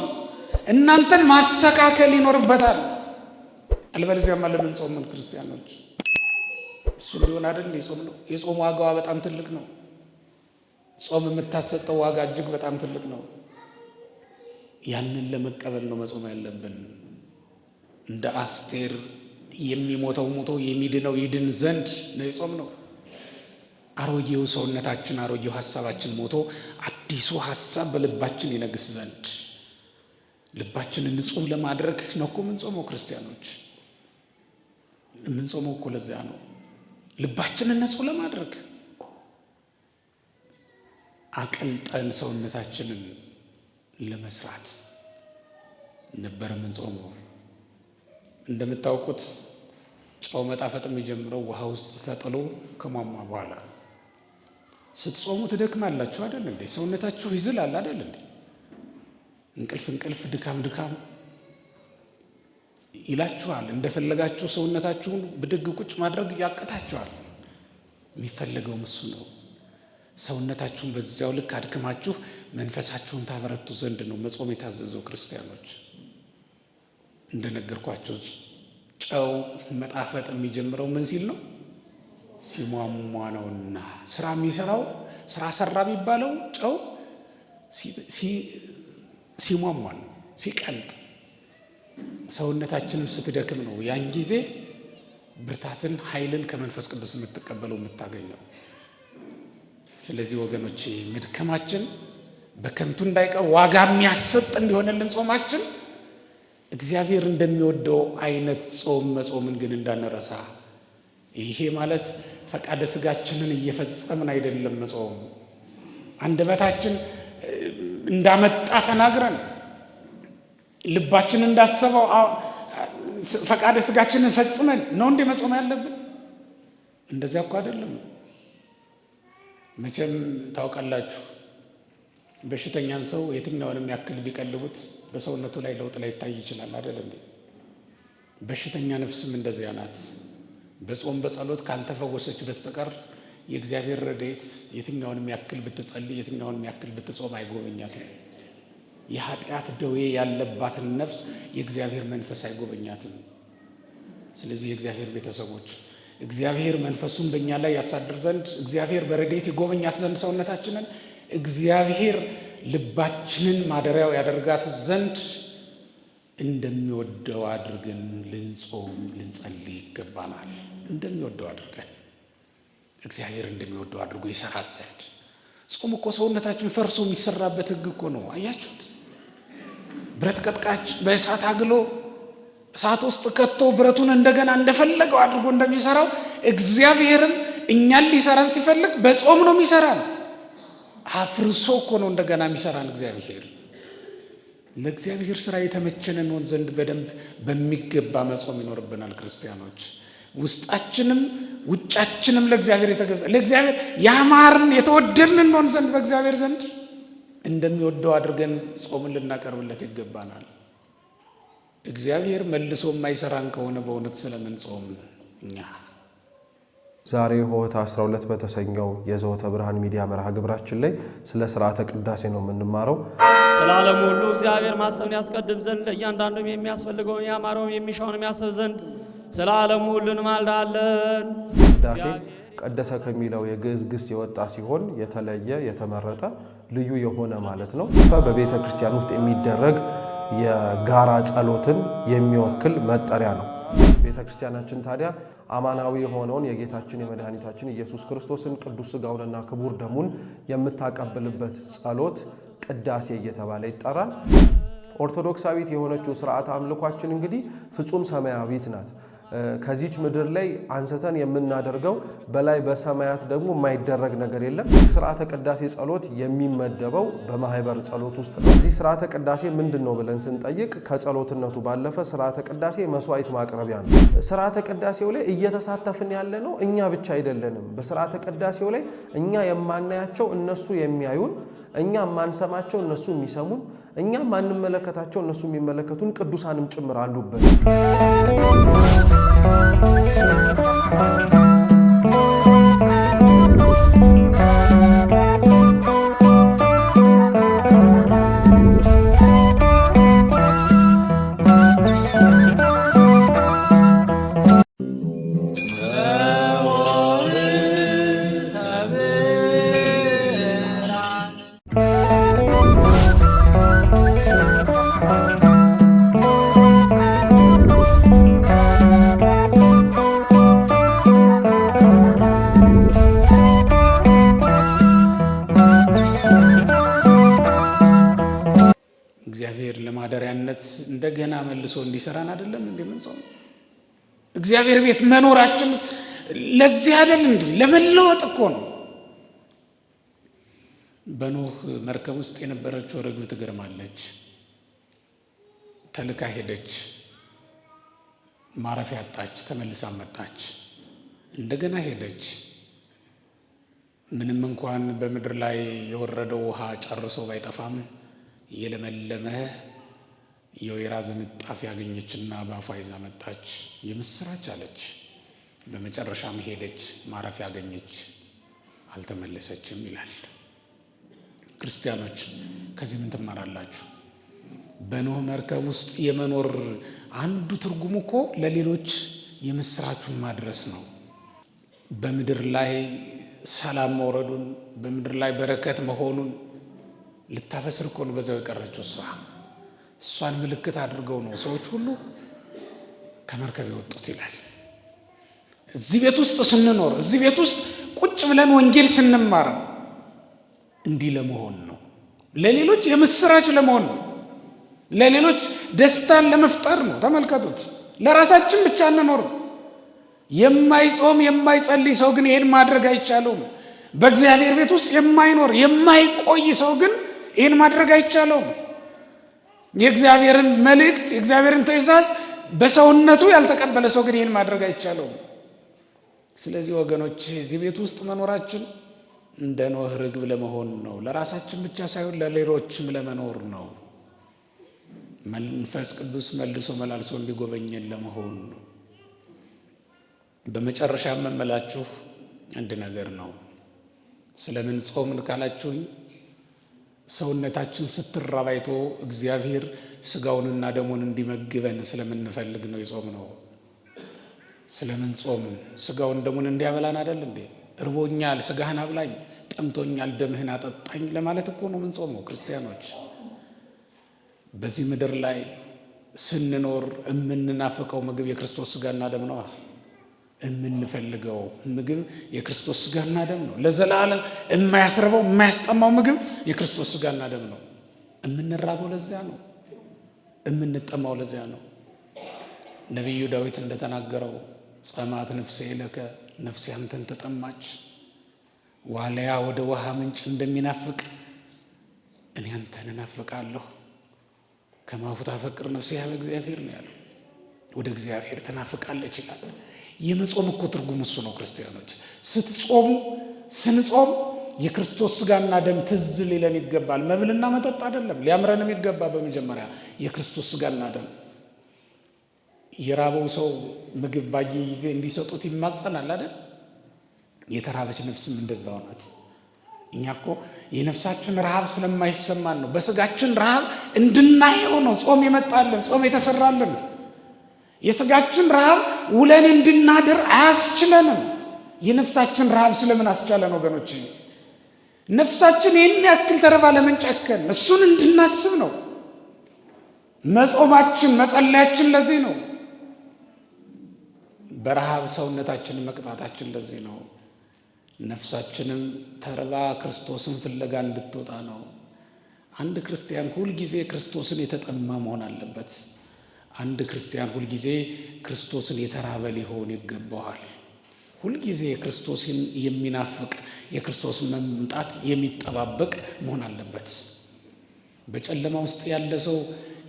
እናንተን ማስተካከል ይኖርበታል። አልበለዚያማ ለምን ጾምን ክርስቲያኖች? እሱ ሊሆን አይደል? የጾም ነው። የጾም ዋጋዋ በጣም ትልቅ ነው። ጾም የምታሰጠው ዋጋ እጅግ በጣም ትልቅ ነው። ያንን ለመቀበል ነው መጾም ያለብን። እንደ አስቴር የሚሞተው ሞቶ የሚድነው ይድን ዘንድ ነው የጾም ነው። አሮጌው ሰውነታችን አሮጌው ሐሳባችን ሞቶ አዲሱ ሐሳብ በልባችን ይነግስ ዘንድ ልባችንን ንጹህ ለማድረግ ነው እኮ የምንጾመው ክርስቲያኖች። የምንጾመው እኮ ለዚያ ነው፣ ልባችንን ንጹህ ለማድረግ። አቅልጠን ሰውነታችንን ለመስራት ነበር የምንጾመው። እንደምታውቁት ጨው መጣፈጥ የሚጀምረው ውሃ ውስጥ ተጥሎ ከሟሟ በኋላ። ስትጾሙ ትደክማላችሁ አይደል እንዴ? ሰውነታችሁ ይዝላል አይደል እንዴ? እንቅልፍ ድካም ይላችኋል። እንደፈለጋችሁ ሰውነታችሁን ብድግ ቁጭ ማድረግ ያቅታችኋል። የሚፈለገው እሱ ነው። ሰውነታችሁን በዚያው ልክ አድክማችሁ መንፈሳችሁን ታበረቱ ዘንድ ነው መጾም የታዘዘው። ክርስቲያኖች እንደነገርኳችሁ ጨው መጣፈጥ የሚጀምረው ምን ሲል ነው? ሲሟሟ ነውና። ስራ የሚሰራው ስራ ሰራ የሚባለው ጨው ሲሟሟ ነው፣ ሲቀልጥ። ሰውነታችንን ስትደክም ነው ያን ጊዜ ብርታትን፣ ኃይልን ከመንፈስ ቅዱስ የምትቀበለው የምታገኘው። ስለዚህ ወገኖቼ መድከማችን በከንቱ እንዳይቀር ዋጋ የሚያሰጥ እንዲሆንልን ጾማችን እግዚአብሔር እንደሚወደው አይነት ጾም መጾምን ግን እንዳንረሳ። ይሄ ማለት ፈቃደ ስጋችንን እየፈጸምን አይደለም መጾም። አንደበታችን እንዳመጣ ተናግረን ልባችን እንዳሰበው ፈቃደ ስጋችንን ፈጽመን ነው እንዴ መጾም ያለብን? እንደዚያ እኮ አይደለም። መቼም ታውቃላችሁ በሽተኛን ሰው የትኛውንም ያክል ቢቀልቡት በሰውነቱ ላይ ለውጥ ላይ ይታይ ይችላል አይደል እንዴ? በሽተኛ ነፍስም እንደዚያ ናት። በጾም በጸሎት ካልተፈወሰች በስተቀር የእግዚአብሔር ረድኤት የትኛውንም ያክል ብትጸልይ፣ የትኛውንም ያክል ብትጾም አይጎበኛትም። የኃጢአት ደዌ ያለባትን ነፍስ የእግዚአብሔር መንፈስ አይጎበኛትም። ስለዚህ የእግዚአብሔር ቤተሰቦች እግዚአብሔር መንፈሱን በእኛ ላይ ያሳድር ዘንድ፣ እግዚአብሔር በረድኤት ይጎበኛት ዘንድ ሰውነታችንን፣ እግዚአብሔር ልባችንን ማደሪያው ያደርጋት ዘንድ እንደሚወደው አድርገን ልንጾም ልንጸልይ ይገባናል። እንደሚወደው አድርገን እግዚአብሔር እንደሚወደው አድርጎ ይሰራት ዘንድ። ጾም እኮ ሰውነታችን ፈርሶ የሚሰራበት ሕግ እኮ ነው። አያችሁት? ብረት ቀጥቃጭ በእሳት አግሎ እሳት ውስጥ ከቶ ብረቱን እንደገና እንደፈለገው አድርጎ እንደሚሰራው እግዚአብሔርም እኛን ሊሰራን ሲፈልግ በጾም ነው የሚሰራን። አፍርሶ እኮ ነው እንደገና የሚሰራን እግዚአብሔር። ለእግዚአብሔር ስራ የተመቸን እንሆን ዘንድ በደንብ በሚገባ መጾም ይኖርብናል ክርስቲያኖች። ውስጣችንም ውጫችንም ለእግዚአብሔር የተገዛ፣ ለእግዚአብሔር ያማርን የተወደድን እንሆን ዘንድ በእግዚአብሔር ዘንድ እንደሚወደው አድርገን ጾምን ልናቀርብለት ይገባናል። እግዚአብሔር መልሶ የማይሰራን ከሆነ በእውነት ስለምን ጾም እኛ? ዛሬ ሆህት 12 በተሰኘው የዘወተ ብርሃን ሚዲያ መርሃ ግብራችን ላይ ስለ ስርዓተ ቅዳሴ ነው የምንማረው። ስለ ዓለም ሁሉ እግዚአብሔር ማሰብን ያስቀድም ዘንድ ለእያንዳንዱም የሚያስፈልገውን ያማረውን የሚሻውን የሚያስብ ዘንድ ስለ ዓለም ሁሉ እንማልዳለን። ቅዳሴ ቀደሰ ከሚለው የግዕዝ ግስ የወጣ ሲሆን የተለየ የተመረጠ ልዩ የሆነ ማለት ነው። በቤተ ክርስቲያን ውስጥ የሚደረግ የጋራ ጸሎትን የሚወክል መጠሪያ ነው። ቤተ ክርስቲያናችን ታዲያ አማናዊ የሆነውን የጌታችን የመድኃኒታችን ኢየሱስ ክርስቶስን ቅዱስ ሥጋውንና ክቡር ደሙን የምታቀብልበት ጸሎት ቅዳሴ እየተባለ ይጠራል። ኦርቶዶክሳዊት የሆነችው ስርዓተ አምልኳችን እንግዲህ ፍጹም ሰማያዊት ናት። ከዚች ምድር ላይ አንስተን የምናደርገው በላይ በሰማያት ደግሞ የማይደረግ ነገር የለም። ስርዓተ ቅዳሴ ጸሎት የሚመደበው በማህበር ጸሎት ውስጥ ነው። እዚህ ስርዓተ ቅዳሴ ምንድን ነው ብለን ስንጠይቅ ከጸሎትነቱ ባለፈ ስርዓተ ቅዳሴ መስዋዕት ማቅረቢያ ነው። ስርዓተ ቅዳሴው ላይ እየተሳተፍን ያለ ነው እኛ ብቻ አይደለንም። በስርዓተ ቅዳሴው ላይ እኛ የማናያቸው እነሱ የሚያዩን፣ እኛ የማንሰማቸው እነሱ የሚሰሙን፣ እኛ ማንመለከታቸው እነሱ የሚመለከቱን ቅዱሳንም ጭምር አሉበት። እግዚአብሔር ለማደሪያነት እንደገና መልሶ እንዲሰራን አይደለም እንደምንጾም? እግዚአብሔር ቤት መኖራችን ለዚህ አይደል እንዴ? ለመለወጥ እኮ ነው። በኖህ መርከብ ውስጥ የነበረችው ርግብ ትገርማለች። ተልካ ሄደች፣ ማረፊያ አጣች፣ ተመልሳ መጣች። እንደገና ሄደች። ምንም እንኳን በምድር ላይ የወረደው ውሃ ጨርሶ ባይጠፋም የለመለመ የወይራ ዝንጣፊ ያገኘችና በአፏ ይዛ መጣች። የምስራች አለች። በመጨረሻም ሄደች፣ ማረፊያ አገኘች፣ አልተመለሰችም ይላል። ክርስቲያኖች ከዚህ ምን ትማራላችሁ? በኖህ መርከብ ውስጥ የመኖር አንዱ ትርጉሙ እኮ ለሌሎች የምስራቹን ማድረስ ነው። በምድር ላይ ሰላም መውረዱን፣ በምድር ላይ በረከት መሆኑን ልታበስር እኮ ነው በዛው የቀረችው እሷን ምልክት አድርገው ነው ሰዎች ሁሉ ከመርከብ የወጡት ይላል። እዚህ ቤት ውስጥ ስንኖር፣ እዚህ ቤት ውስጥ ቁጭ ብለን ወንጌል ስንማር እንዲህ ለመሆን ነው። ለሌሎች የምስራች ለመሆን ነው። ለሌሎች ደስታን ለመፍጠር ነው። ተመልከቱት። ለራሳችን ብቻ እንኖር። የማይጾም የማይጸልይ ሰው ግን ይሄን ማድረግ አይቻለውም። በእግዚአብሔር ቤት ውስጥ የማይኖር የማይቆይ ሰው ግን ይሄን ማድረግ አይቻለውም። የእግዚአብሔርን መልእክት የእግዚአብሔርን ትእዛዝ በሰውነቱ ያልተቀበለ ሰው ግን ይሄን ማድረግ አይቻለውም። ስለዚህ ወገኖች እዚህ ቤት ውስጥ መኖራችን እንደ ኖህ ርግብ ለመሆን ነው። ለራሳችን ብቻ ሳይሆን ለሌሎችም ለመኖር ነው። መንፈስ ቅዱስ መልሶ መላልሶ እንዲጎበኘን ለመሆን ነው። በመጨረሻ የምመላችሁ አንድ ነገር ነው። ስለምን ጾምን ካላችሁኝ፣ ሰውነታችን ስትራብ አይቶ እግዚአብሔር ስጋውንና ደሙን እንዲመግበን ስለምንፈልግ ነው የጾም ነው። ስለምን ጾምን? ስጋውን ደሙን እንዲያበላን አይደል እንዴ? እርቦኛል ስጋህን አብላኝ፣ ጠምቶኛል ደምህን አጠጣኝ ለማለት እኮ ነው የምንጾመው። ክርስቲያኖች በዚህ ምድር ላይ ስንኖር የምንናፍቀው ምግብ የክርስቶስ ስጋና ደም ነው። የምንፈልገው ምግብ የክርስቶስ ስጋና ደም ነው። ለዘላለም የማያስረበው የማያስጠማው ምግብ የክርስቶስ ስጋና ደም ነው። የምንራበው ለዚያ ነው። የምንጠማው ለዚያ ነው። ነቢዩ ዳዊት እንደተናገረው ጸማት ነፍሴ ለከ፣ ነፍሴ አንተን ተጠማች። ዋልያ ወደ ውሃ ምንጭ እንደሚናፍቅ እኔ አንተን እናፍቃለሁ። ከማሁ ታፈቅር ነፍሴ ያለ እግዚአብሔር ነው ያለው። ወደ እግዚአብሔር ትናፍቃለች ይላል። የመጾም እኮ ትርጉም እሱ ነው። ክርስቲያኖች ስትጾሙ፣ ስንጾም የክርስቶስ ስጋና ደም ትዝ ሊለን ይገባል። መብልና መጠጥ አይደለም። ሊያምረንም ይገባ። በመጀመሪያ የክርስቶስ ስጋና ደም። የራበው ሰው ምግብ ባየ ጊዜ እንዲሰጡት ይማጸናል አይደል? የተራበች ነፍስም እንደዛው ናት። እኛ እኮ የነፍሳችን ረሃብ ስለማይሰማን ነው። በስጋችን ረሃብ እንድናየው ነው ጾም የመጣልን፣ ጾም የተሰራልን። የስጋችን ረሃብ ውለን እንድናድር አያስችለንም። የነፍሳችን ረሃብ ስለምን አስቻለን ወገኖች? ነፍሳችን ይህን ያክል ተረባ ለምን ጨከን? እሱን እንድናስብ ነው መጾማችን፣ መጸለያችን። ለዚህ ነው በረሃብ ሰውነታችንን መቅጣታችን። ለዚህ ነው ነፍሳችንም ተርባ ክርስቶስን ፍለጋ እንድትወጣ ነው። አንድ ክርስቲያን ሁልጊዜ ክርስቶስን የተጠማ መሆን አለበት። አንድ ክርስቲያን ሁልጊዜ ክርስቶስን የተራበ ሊሆን ይገባዋል። ሁልጊዜ ክርስቶስን የሚናፍቅ የክርስቶስን መምጣት የሚጠባበቅ መሆን አለበት። በጨለማ ውስጥ ያለ ሰው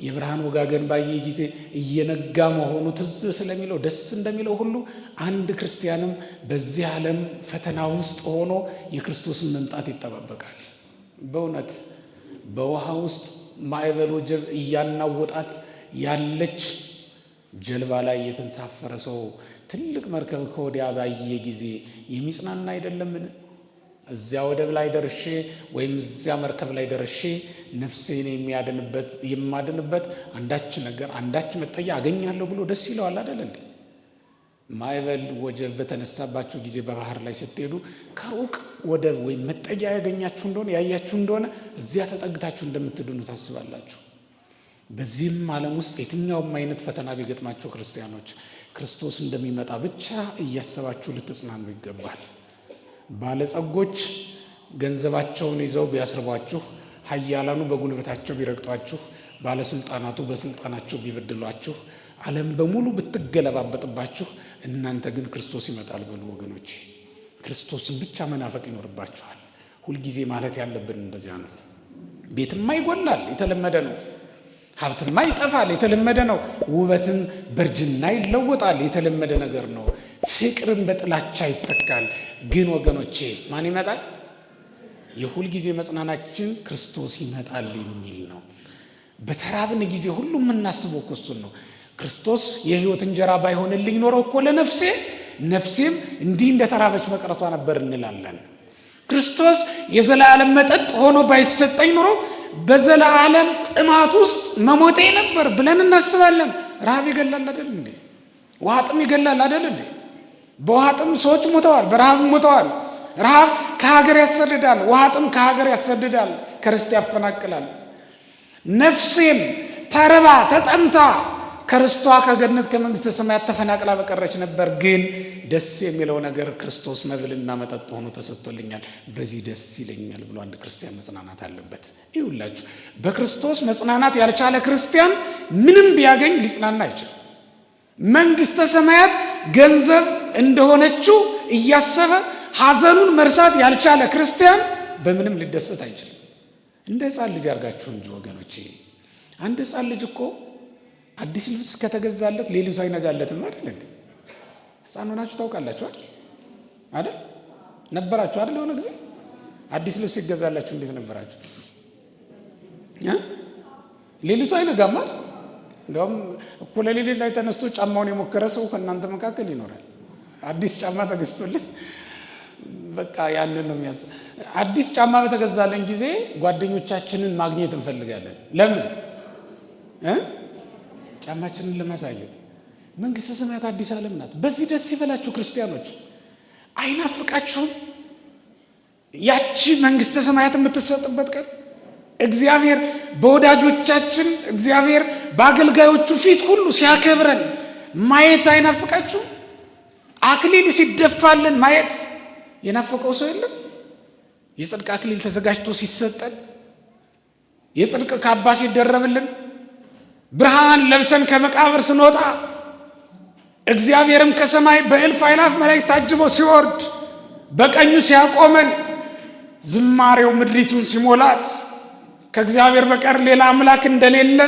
የብርሃን ወጋገን ባየ ጊዜ እየነጋ መሆኑ ትዝ ስለሚለው ደስ እንደሚለው ሁሉ አንድ ክርስቲያንም በዚህ ዓለም ፈተና ውስጥ ሆኖ የክርስቶስን መምጣት ይጠባበቃል። በእውነት በውሃ ውስጥ ማዕበል ወጀብ እያናወጣት ያለች ጀልባ ላይ የተንሳፈረ ሰው ትልቅ መርከብ ከወዲያ ባየ ጊዜ የሚጽናና አይደለምን? እዚያ ወደብ ላይ ደርሼ ወይም እዚያ መርከብ ላይ ደርሼ ነፍሴን የማድንበት አንዳች ነገር አንዳች መጠጊያ አገኛለሁ ብሎ ደስ ይለዋል አይደል እንዴ? ማዕበል ወጀብ በተነሳባችሁ ጊዜ በባህር ላይ ስትሄዱ ከሩቅ ወደብ ወይም መጠጊያ ያገኛችሁ እንደሆነ ያያችሁ እንደሆነ እዚያ ተጠግታችሁ እንደምትድኑ ታስባላችሁ። በዚህም ዓለም ውስጥ የትኛውም አይነት ፈተና ቢገጥማችሁ ክርስቲያኖች ክርስቶስ እንደሚመጣ ብቻ እያሰባችሁ ልትጽናኑ ይገባል። ባለጸጎች ገንዘባቸውን ይዘው ቢያስርቧችሁ፣ ኃያላኑ በጉልበታቸው ቢረግጧችሁ፣ ባለስልጣናቱ በስልጣናቸው ቢበድሏችሁ፣ ዓለም በሙሉ ብትገለባበጥባችሁ፣ እናንተ ግን ክርስቶስ ይመጣል በሉ ወገኖች። ክርስቶስን ብቻ መናፈቅ ይኖርባችኋል። ሁልጊዜ ማለት ያለብን እንደዚያ ነው። ቤትማ ይጎላል፣ የተለመደ ነው። ሀብትማ ይጠፋል፣ የተለመደ ነው። ውበትም በእርጅና ይለወጣል፣ የተለመደ ነገር ነው። ፍቅርም በጥላቻ ይተካል። ግን ወገኖቼ ማን ይመጣል? የሁልጊዜ መጽናናችን ክርስቶስ ይመጣል የሚል ነው። በተራብን ጊዜ ሁሉ የምናስበው እኮ እሱን ነው። ክርስቶስ የሕይወት እንጀራ ባይሆንልኝ ኖሮ እኮ ነፍሴም እንዲህ እንደተራበች መቅረቷ ነበር እንላለን። ክርስቶስ የዘላለም መጠጥ ሆኖ ባይሰጠኝ ኖሮ በዘላለም ጥማት ውስጥ መሞቴ ነበር ብለን እናስባለን። ረሃብ ይገላል አይደል እንዴ? ውሃ ጥም ይገላል አይደል እንዴ? በውሃ ጥም ሰዎች ሞተዋል፣ በረሃብ ሞተዋል። ረሃብ ከሀገር ያሰድዳል፣ ውሃ ጥም ከሀገር ያሰድዳል፣ ከርስት ያፈናቅላል። ነፍሴም ተርባ ተጠምታ ከርስቷ ከገነት ከመንግስተ ሰማያት ተፈናቅላ በቀረች ነበር። ግን ደስ የሚለው ነገር ክርስቶስ መብልና መጠጥ ሆኖ ተሰጥቶልኛል፣ በዚህ ደስ ይለኛል ብሎ አንድ ክርስቲያን መጽናናት አለበት። ይሁላችሁ በክርስቶስ መጽናናት ያልቻለ ክርስቲያን ምንም ቢያገኝ ሊጽናና አይችልም። መንግስተ ሰማያት ገንዘብ እንደሆነችው እያሰበ ሐዘኑን መርሳት ያልቻለ ክርስቲያን በምንም ሊደሰት አይችልም። እንደ ሕፃን ልጅ አድርጋችሁ እንጂ ወገኖቼ። አንድ ሕፃን ልጅ እኮ አዲስ ልብስ ከተገዛለት ሌሊቱ አይነጋለትም አይደል እንዴ? ሕፃን ሆናችሁ ታውቃላችሁ አይደል? ነበራችሁ አይደል? የሆነ ጊዜ አዲስ ልብስ ይገዛላችሁ እንዴት ነበራችሁ? ሌሊቱ አይነጋም አይደል? እንደውም እኩለ ሌሊት ላይ ተነስቶ ጫማውን የሞከረ ሰው ከእናንተ መካከል ይኖራል። አዲስ ጫማ ተገዝቶልን በቃ ያንን ነው የሚያስ አዲስ ጫማ በተገዛለን ጊዜ ጓደኞቻችንን ማግኘት እንፈልጋለን። ለምን? ጫማችንን ለማሳየት። መንግስተ ሰማያት አዲስ ዓለም ናት። በዚህ ደስ ይበላችሁ ክርስቲያኖች። አይናፍቃችሁም? ያቺ መንግስተ ሰማያት የምትሰጥበት ቀን እግዚአብሔር በወዳጆቻችን እግዚአብሔር በአገልጋዮቹ ፊት ሁሉ ሲያከብረን ማየት አይናፍቃችሁም? አክሊል ሲደፋልን ማየት የናፈቀው ሰው የለም? የጽድቅ አክሊል ተዘጋጅቶ ሲሰጠን፣ የጽድቅ ካባ ሲደረብልን፣ ብርሃን ለብሰን ከመቃብር ስንወጣ፣ እግዚአብሔርም ከሰማይ በእልፍ አእላፍ መላእክት ታጅቦ ሲወርድ፣ በቀኙ ሲያቆመን፣ ዝማሬው ምድሪቱን ሲሞላት፣ ከእግዚአብሔር በቀር ሌላ አምላክ እንደሌለ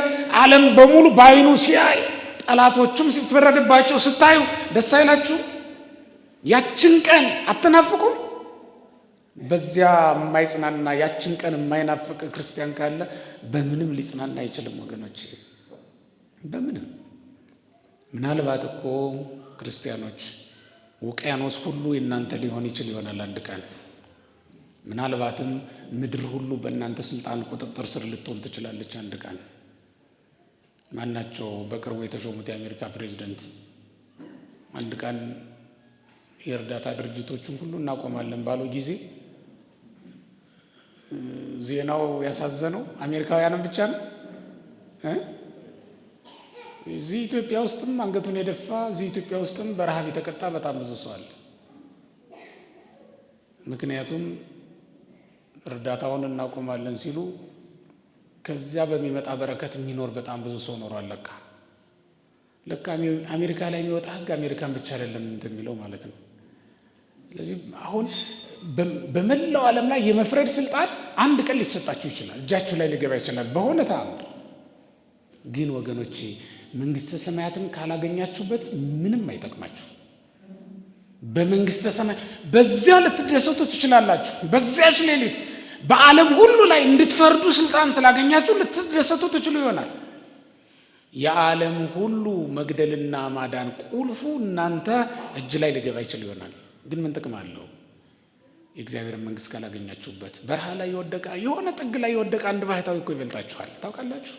ዓለም በሙሉ በዓይኑ ሲያይ፣ ጠላቶቹም ሲፈረድባቸው ስታዩ ደስ አይላችሁ? ያችን ቀን አትናፍቁም? በዚያ የማይጽናና ያችን ቀን የማይናፍቅ ክርስቲያን ካለ በምንም ሊጽናና አይችልም ወገኖች፣ በምንም። ምናልባት እኮ ክርስቲያኖች ውቅያኖስ ሁሉ የእናንተ ሊሆን ይችል ይሆናል አንድ ቀን። ምናልባትም ምድር ሁሉ በእናንተ ስልጣን ቁጥጥር ስር ልትሆን ትችላለች አንድ ቀን። ማናቸው በቅርቡ የተሾሙት የአሜሪካ ፕሬዝደንት አንድ ቀን የእርዳታ ድርጅቶችን ሁሉ እናቆማለን ባሉ ጊዜ ዜናው ያሳዘነው አሜሪካውያንን ብቻ ነው። እዚህ ኢትዮጵያ ውስጥም አንገቱን የደፋ እዚህ ኢትዮጵያ ውስጥም በረሃብ የተቀጣ በጣም ብዙ ሰው አለ። ምክንያቱም እርዳታውን እናቆማለን ሲሉ ከዚያ በሚመጣ በረከት የሚኖር በጣም ብዙ ሰው ኖሯል። ለካ አሜሪካ ላይ የሚወጣ ሕግ አሜሪካን ብቻ አይደለም እንትን የሚለው ማለት ነው። ስለዚህ አሁን በመላው ዓለም ላይ የመፍረድ ስልጣን አንድ ቀን ሊሰጣችሁ ይችላል፣ እጃችሁ ላይ ሊገባ ይችላል በሆነ ተአምር። ግን ወገኖቼ መንግስተ ሰማያትን ካላገኛችሁበት ምንም አይጠቅማችሁ። በመንግስተ ሰማያት በዚያ ልትደሰቱ ትችላላችሁ። በዚያች ሌሊት በዓለም ሁሉ ላይ እንድትፈርዱ ስልጣን ስላገኛችሁ ልትደሰቱ ትችሉ ይሆናል። የዓለም ሁሉ መግደልና ማዳን ቁልፉ እናንተ እጅ ላይ ሊገባ ይችል ይሆናል። ግን ምን ጥቅም አለው? የእግዚአብሔር መንግስት ካላገኛችሁበት። በረሃ ላይ የወደቀ የሆነ ጥግ ላይ የወደቀ አንድ ባህታዊ እኮ ይበልጣችኋል። ታውቃላችሁ?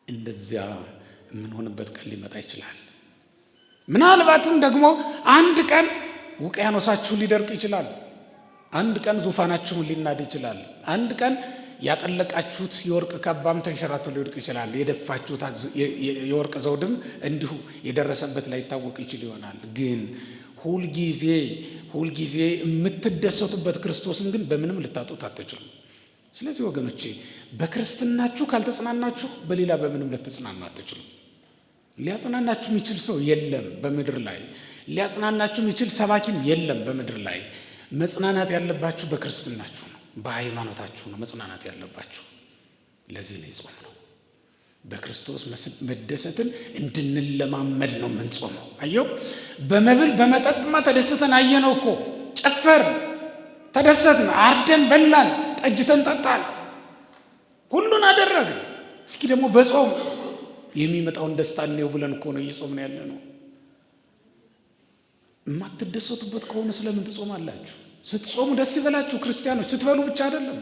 እንደዚያ የምንሆንበት ቀን ሊመጣ ይችላል። ምናልባትም ደግሞ አንድ ቀን ውቅያኖሳችሁ ሊደርቅ ይችላል። አንድ ቀን ዙፋናችሁን ሊናድ ይችላል። አንድ ቀን ያጠለቃችሁት የወርቅ ካባም ተንሸራቶ ሊወድቅ ይችላል። የደፋችሁት የወርቅ ዘውድም እንዲሁ የደረሰበት ላይ ይታወቅ ይችል ይሆናል። ግን ሁልጊዜ የምትደሰቱበት ክርስቶስን ግን በምንም ልታጡት አትችሉም። ስለዚህ ወገኖቼ በክርስትናችሁ ካልተጽናናችሁ በሌላ በምንም ልትጽናኑ አትችሉም። ሊያጽናናችሁ የሚችል ሰው የለም በምድር ላይ። ሊያጽናናችሁ የሚችል ሰባኪም የለም በምድር ላይ። መጽናናት ያለባችሁ በክርስትናችሁ ነው፣ በሃይማኖታችሁ ነው መጽናናት ያለባችሁ። ለዚህ ነው የጾም ነው። በክርስቶስ መደሰትን እንድንለማመድ ነው የምንጾመው። አየው በመብል በመጠጥማ ተደስተን አየነው እኮ ጨፈር ተደሰትን፣ አርደን በላን፣ ጠጅተን ጠጣን፣ ሁሉን አደረግን። እስኪ ደግሞ በጾም የሚመጣውን ደስታ ነው ብለን እኮ ነው እየጾምን ያለ ነው። የማትደሰቱበት ከሆነ ስለምን ትጾማላችሁ? ስትጾሙ ደስ ይበላችሁ ክርስቲያኖች። ስትበሉ ብቻ አይደለም።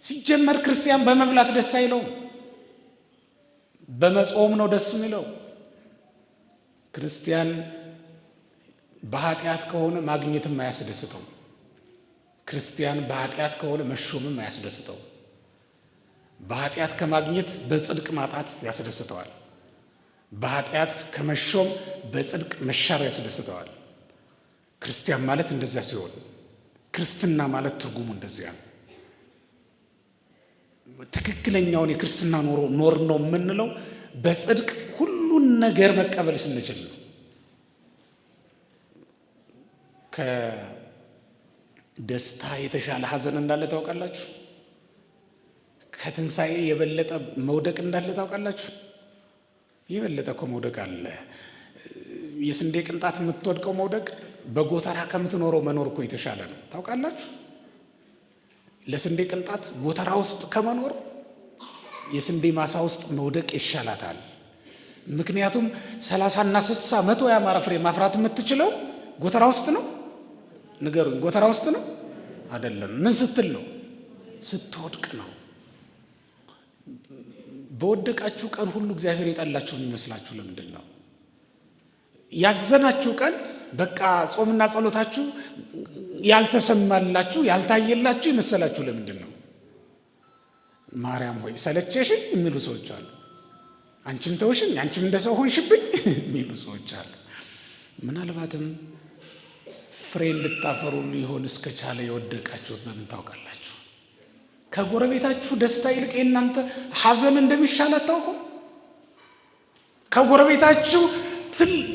ሲጀመር ክርስቲያን በመብላት ደስ አይለውም፣ በመጾም ነው ደስ የሚለው። ክርስቲያን በኃጢአት ከሆነ ማግኘትም አያስደስተው። ክርስቲያን በኃጢአት ከሆነ መሾምም አያስደስተው። በኃጢአት ከማግኘት በጽድቅ ማጣት ያስደስተዋል። በኃጢአት ከመሾም በጽድቅ መሻር ያስደስተዋል። ክርስቲያን ማለት እንደዚያ ሲሆን፣ ክርስትና ማለት ትርጉሙ እንደዚያ ነው። ትክክለኛውን የክርስትና ኖር ነው የምንለው በጽድቅ ሁሉን ነገር መቀበል ስንችል ነው። ከደስታ የተሻለ ሐዘን እንዳለ ታውቃላችሁ? ከትንሣኤ የበለጠ መውደቅ እንዳለ ታውቃላችሁ? የበለጠ እኮ መውደቅ አለ። የስንዴ ቅንጣት የምትወድቀው መውደቅ በጎተራ ከምትኖረው መኖር እኮ የተሻለ ነው። ታውቃላችሁ? ለስንዴ ቅንጣት ጎተራ ውስጥ ከመኖር የስንዴ ማሳ ውስጥ መውደቅ ይሻላታል። ምክንያቱም 30 እና 60 100 ያማረ ፍሬ ማፍራት የምትችለው ጎተራ ውስጥ ነው። ንገሩኝ፣ ጎተራ ውስጥ ነው አይደለም። ምን ስትል ነው? ስትወድቅ ነው። በወደቃችሁ ቀን ሁሉ እግዚአብሔር የጠላችሁ የሚመስላችሁ ለምንድን ነው? ያዘናችሁ ቀን በቃ ጾምና ጸሎታችሁ ያልተሰማላችሁ ያልታየላችሁ ይመስላችሁ ለምንድን ነው? ማርያም ሆይ ሰለቸሽኝ የሚሉ ሰዎች አሉ። አንቺም ተውሽኝ፣ አንቺም እንደ ሰው ሆንሽብኝ የሚሉ ሰዎች አሉ። ምናልባትም ፍሬ እንድታፈሩ ሊሆን እስከቻለ የወደቃችሁት በምን ታውቃላችሁ? ከጎረቤታችሁ ደስታ ይልቅ የእናንተ ሐዘን እንደሚሻል አታውቁም? ከጎረቤታችሁ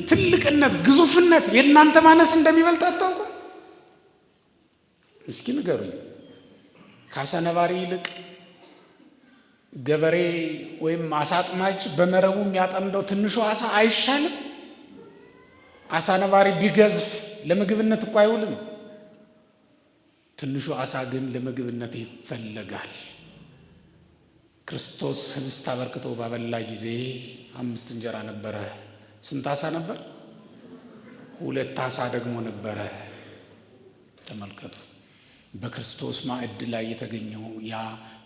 ትልቅነት፣ ግዙፍነት የእናንተ ማነስ እንደሚበልጥ አታውቁም? እስኪ ንገሩኝ። ከአሳ ነባሪ ይልቅ ገበሬ ወይም አሳ አጥማጅ በመረቡ የሚያጠምደው ትንሹ አሳ አይሻልም? አሳ ነባሪ ቢገዝፍ ለምግብነት እኮ አይውልም። ትንሹ አሳ ግን ለምግብነት ይፈለጋል። ክርስቶስ ህብስት አበርክቶ ባበላ ጊዜ 5 እንጀራ ነበረ። ስንት አሳ ነበር? 2 አሳ ደግሞ ነበረ። ተመልከቱ። በክርስቶስ ማዕድ ላይ የተገኘው ያ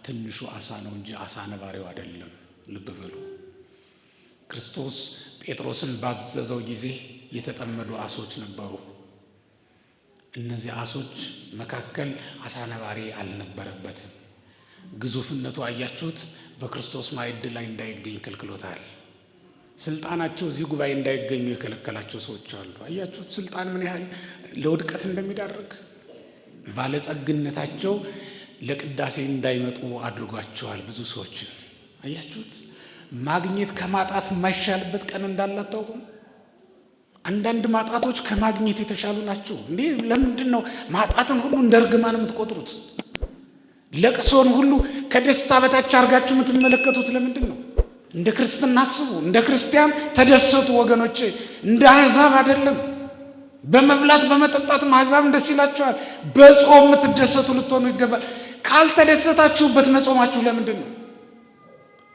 ትንሹ አሳ ነው እንጂ አሳ ነባሪው አይደለም። ልብ በሉ። ክርስቶስ ጴጥሮስን ባዘዘው ጊዜ የተጠመዱ አሶች ነበሩ። እነዚህ አሶች መካከል አሳ ነባሪ አልነበረበትም። ግዙፍነቱ አያችሁት? በክርስቶስ ማዕድ ላይ እንዳይገኝ ከልክሎታል። ስልጣናቸው እዚህ ጉባኤ እንዳይገኙ የከለከላቸው ሰዎች አሉ። አያችሁት? ስልጣን ምን ያህል ለውድቀት እንደሚዳርግ። ባለጸግነታቸው ለቅዳሴ እንዳይመጡ አድርጓቸዋል ብዙ ሰዎችን። አያችሁት? ማግኘት ከማጣት የማይሻልበት ቀን እንዳለ አታውቁም? አንዳንድ ማጣቶች ከማግኘት የተሻሉ ናቸው። እንዴ ለምንድን ነው ማጣትን ሁሉ እንደ እርግማን የምትቆጥሩት? ለቅሶን ሁሉ ከደስታ በታች አድርጋችሁ የምትመለከቱት ለምንድን ነው? እንደ ክርስትና አስቡ። እንደ ክርስቲያን ተደሰቱ ወገኖቼ፣ እንደ አሕዛብ አይደለም። በመብላት በመጠጣት አሕዛብ ደስ ይላቸዋል። በጾም የምትደሰቱ ልትሆኑ ይገባል። ካልተደሰታችሁበት መጾማችሁ ለምንድን ነው?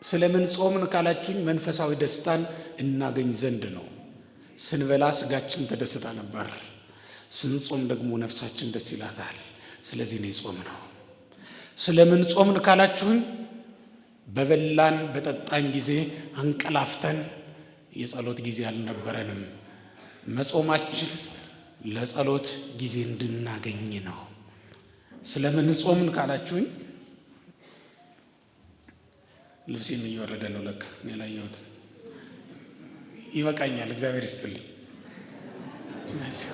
ስለምን ጾምን ካላችሁኝ መንፈሳዊ ደስታን እናገኝ ዘንድ ነው። ስንበላ ስጋችን ተደስታ ነበር፣ ስንጾም ደግሞ ነፍሳችን ደስ ይላታል። ስለዚህ ነው የጾም ነው። ስለምን ጾምን ካላችሁኝ በበላን በጠጣን ጊዜ አንቀላፍተን የጸሎት ጊዜ አልነበረንም። መጾማችን ለጸሎት ጊዜ እንድናገኝ ነው። ስለምን ጾምን ካላችሁኝ ልብሴም እየወረደ ነው ለካ እኔ አላየሁትም። ይበቃኛል። እግዚአብሔር ይስጥልኝ።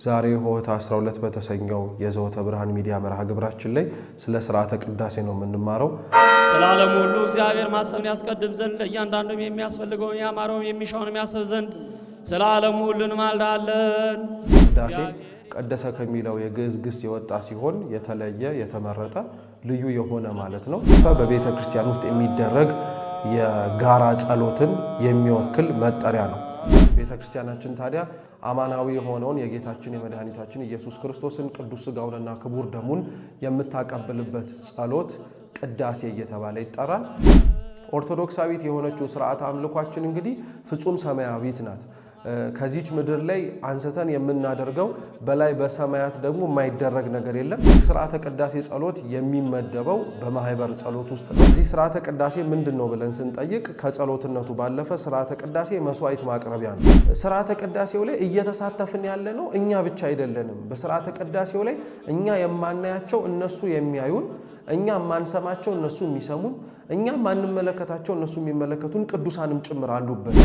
ዛሬ ሆህት 12 በተሰኘው የዘወተ ብርሃን ሚዲያ መርሃ ግብራችን ላይ ስለ ስርዓተ ቅዳሴ ነው የምንማረው። ስለ ዓለም ሁሉ እግዚአብሔር ማሰብን ያስቀድም ዘንድ ለእያንዳንዱም የሚያስፈልገውን ያማረውን የሚሻውን የሚያስብ ዘንድ ስለ ዓለም ሁሉ እንማልዳለን። ቅዳሴ ቀደሰ ከሚለው የግዕዝ ግስ የወጣ ሲሆን የተለየ የተመረጠ ልዩ የሆነ ማለት ነው። በቤተ ክርስቲያን ውስጥ የሚደረግ የጋራ ጸሎትን የሚወክል መጠሪያ ነው። ቤተ ክርስቲያናችን ታዲያ አማናዊ የሆነውን የጌታችን የመድኃኒታችን ኢየሱስ ክርስቶስን ቅዱስ ሥጋውንና ክቡር ደሙን የምታቀብልበት ጸሎት ቅዳሴ እየተባለ ይጠራል። ኦርቶዶክሳዊት የሆነችው ስርዓተ አምልኳችን እንግዲህ ፍጹም ሰማያዊት ናት። ከዚች ምድር ላይ አንስተን የምናደርገው በላይ በሰማያት ደግሞ የማይደረግ ነገር የለም። ስርዓተ ቅዳሴ ጸሎት የሚመደበው በማህበር ጸሎት ውስጥ ነው። እዚህ ስርዓተ ቅዳሴ ምንድን ነው ብለን ስንጠይቅ ከጸሎትነቱ ባለፈ ስርዓተ ቅዳሴ መስዋዕት ማቅረቢያ ነው። ስርዓተ ቅዳሴው ላይ እየተሳተፍን ያለ ነው እኛ ብቻ አይደለንም። በስርዓተ ቅዳሴው ላይ እኛ የማናያቸው እነሱ የሚያዩን፣ እኛ የማንሰማቸው እነሱ የሚሰሙን፣ እኛ ማንመለከታቸው እነሱ የሚመለከቱን ቅዱሳንም ጭምር አሉበት።